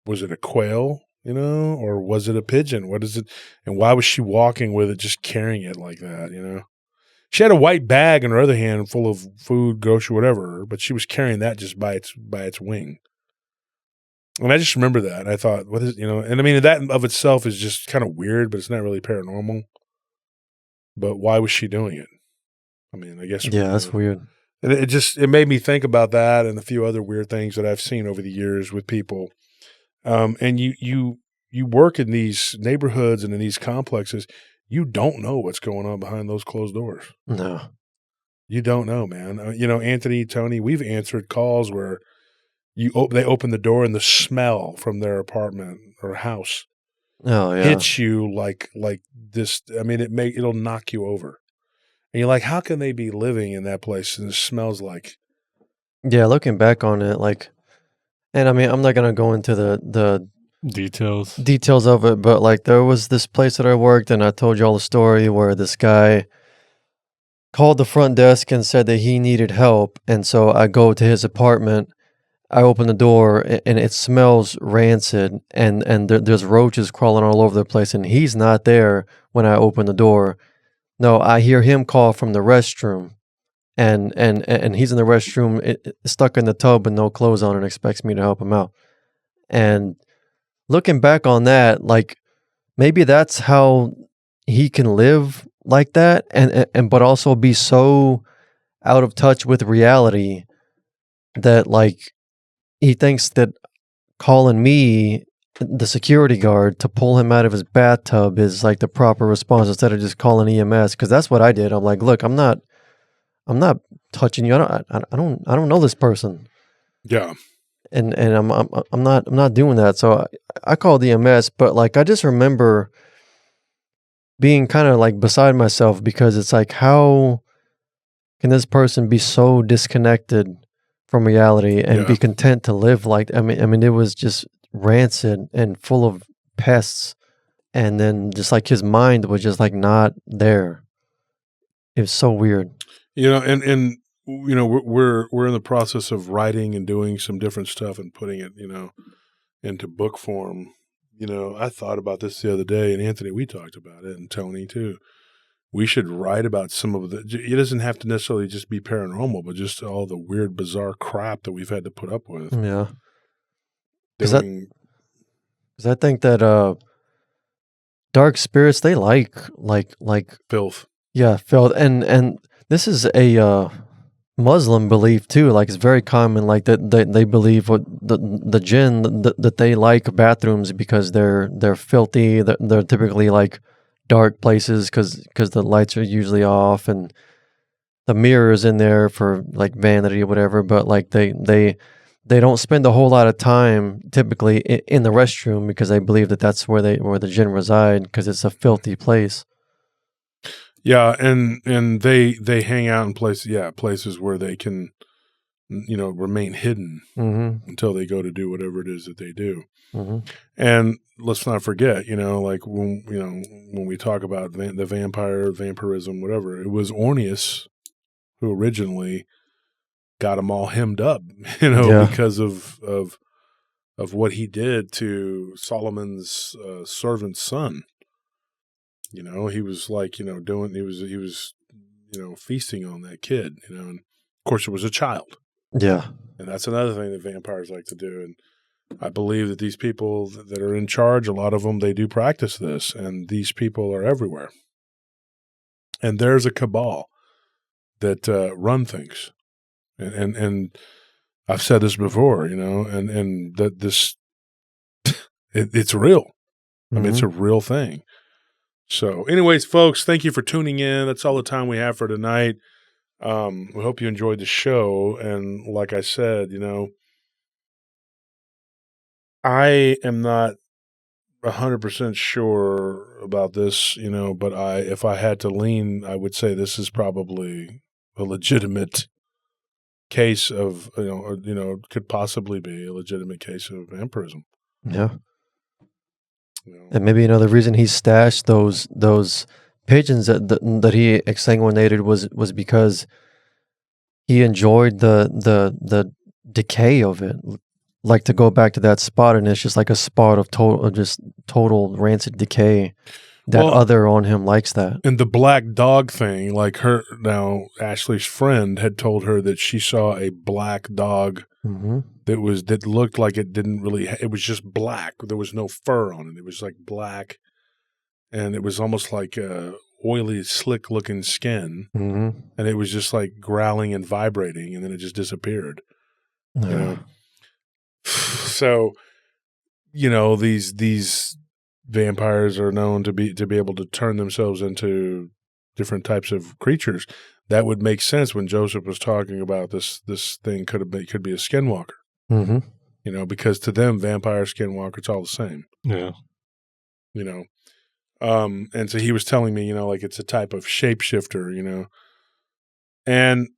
A: was it a quail? or was it a pigeon? What is it? And why was she walking with it, just carrying it like that, She had a white bag in her other hand full of food, grocery, whatever, but she was carrying that just by its wing. And I just remember that. I thought, what is, and I mean, that of itself is just kind of weird, but it's not really paranormal. But why was she doing it? I mean, I guess.
B: Yeah, that's weird.
A: And it made me think about that and a few other weird things that I've seen over the years with people. And you work in these neighborhoods and in these complexes, you don't know what's going on behind those closed doors.
B: No.
A: You don't know, man. Anthony, Tony, we've answered calls where they open the door and the smell from their apartment or house hits you like this. I mean, it'll knock you over. And you're like, how can they be living in that place and it smells like?
B: Yeah, looking back on it, and I mean, I'm not going to go into the details of it, but there was this place that I worked, and I told you all the story where this guy called the front desk and said that he needed help. And so I go to his apartment, I open the door, and it smells rancid, and there's roaches crawling all over the place, and he's not there when I open the door. No, I hear him call from the restroom, and he's in the restroom, stuck in the tub with no clothes on, and expects me to help him out. And looking back on that, maybe that's how he can live like that, and but also be so out of touch with reality that he thinks that calling me, the security guard, to pull him out of his bathtub is the proper response instead of just calling EMS. Because that's what I did. I'm like, look, I'm not touching you. I don't know this person.
A: Yeah.
B: And I'm not doing that. So I called EMS, but I just remember being kind of beside myself, because it's how can this person be so disconnected from reality and be content to live I mean it was just rancid and full of pests, and then just his mind was just not there. It was so weird.
A: And we're in the process of writing and doing some different stuff and putting it into book form. I thought about this the other day, and Anthony, we talked about it, and Tony too. We should write about some of it doesn't have to necessarily just be paranormal, but just all the weird, bizarre crap that we've had to put up with.
B: Yeah. Because I think that dark spirits, they like
A: filth.
B: Yeah, filth. And this is a Muslim belief too. It's very common, that they believe what the jinn that they like bathrooms because they're filthy. They're typically dark places because the lights are usually off and the mirrors in there for vanity or whatever. But they don't spend a whole lot of time typically in the restroom because they believe that that's where the jinn reside, because it's a filthy place.
A: Yeah, and they hang out in places where they can remain hidden until they go to do whatever it is that they do.
B: Mm-hmm.
A: And let's not forget, when we talk about the vampirism, whatever, it was Ornius who originally got them all hemmed up, because of what he did to Solomon's servant's son. He was he was feasting on that kid, and of course it was a child.
B: Yeah.
A: And that's another thing that vampires like to do. And I believe that these people that are in charge, a lot of them, they do practice this, and these people are everywhere. And there's a cabal that run things. And I've said this before, and that this, it's real. I mean, it's a real thing. So anyways, folks, thank you for tuning in. That's all the time we have for tonight. We hope you enjoyed the show. And like I said, I am not 100% sure about this, but if I had to lean, I would say this is probably a legitimate case of, could possibly be a legitimate case of vampirism.
B: Yeah. And maybe another reason he stashed those pigeons that he exsanguinated was because he enjoyed the decay of it. like to go back to that spot, and it's just like a spot of total rancid decay. That other on him likes that.
A: And the black dog thing, like Ashley's friend had told her that she saw a black dog that looked like it didn't really, it was just black. There was no fur on it. It was like black, and it was almost like oily, slick looking skin. And it was just like growling and vibrating, and then it just disappeared. You know? So, you know, these vampires are known to be able to turn themselves into different types of creatures. That would make sense when Joseph was talking about this thing could be a skinwalker. You know, because to them, vampire, skinwalker, it's all the same.
C: Yeah.
A: You know, and so he was telling me, you know, like it's a type of shapeshifter, you know, and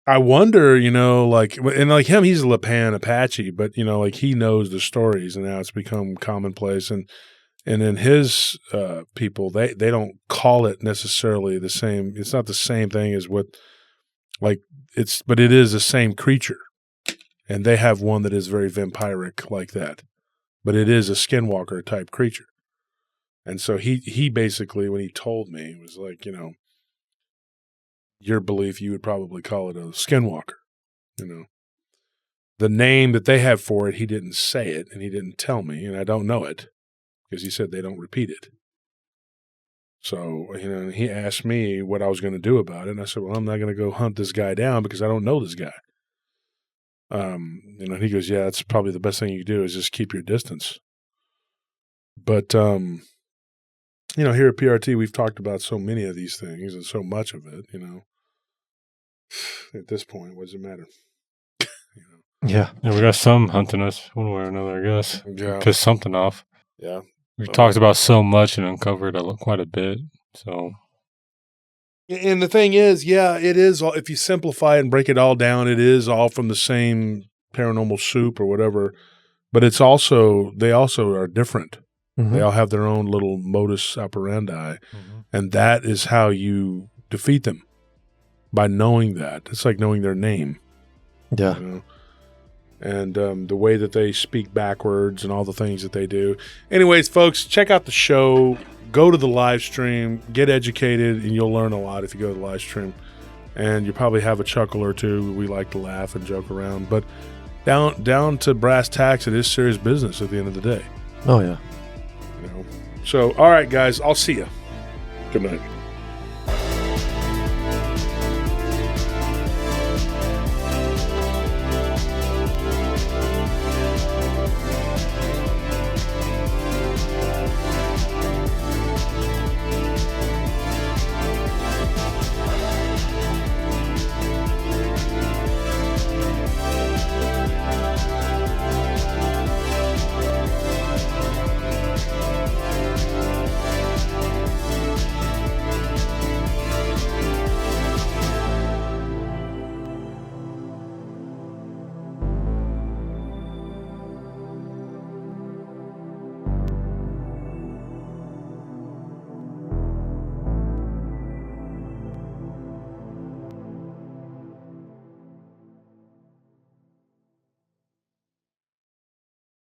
A: I wonder, you know, like, and like him, he's a Lipan Apache, but, you know, like he knows the stories, and now it's become commonplace. And in his people, they don't call it necessarily the same. It's not the same thing as what, like, but it is the same creature. And they have one that is very vampiric like that, but it is a skinwalker type creature. And so he basically, when he told me, it was like, you know, your belief, you would probably call it a skinwalker, you know. The name that they have for it, he didn't say it, and he didn't tell me, and I don't know it, because he said they don't repeat it. So, you know, he asked me what I was going to do about it, and I said, well, I'm not going to go hunt this guy down because I don't know this guy. You know, he goes, yeah, that's probably the best thing you can do is just keep your distance. But, you know, here at PRT, we've talked about so many of these things and so much of it, you know. At this point, what does it matter? You know?
B: Yeah,
C: we got some hunting us one way or another, I guess.
A: Yeah.
C: Piss something off.
A: Yeah.
C: We talked about so much and uncovered quite a bit. So,
A: and the thing is, yeah, it is all, if you simplify it and break it all down, it is all from the same paranormal soup or whatever, but they also are different. They all have their own little modus operandi, and that is how you defeat them, by knowing that. It's like knowing their name.
B: Yeah.
A: You know? And the way that they speak backwards and all the things that they do. Anyways, folks, check out the show. Go to the live stream. Get educated, and you'll learn a lot if you go to the live stream. And you probably have a chuckle or two. We like to laugh and joke around. But down to brass tacks, it is serious business at the end of the day.
B: Oh, yeah.
A: You know? So, all right, guys, I'll see you. Good night.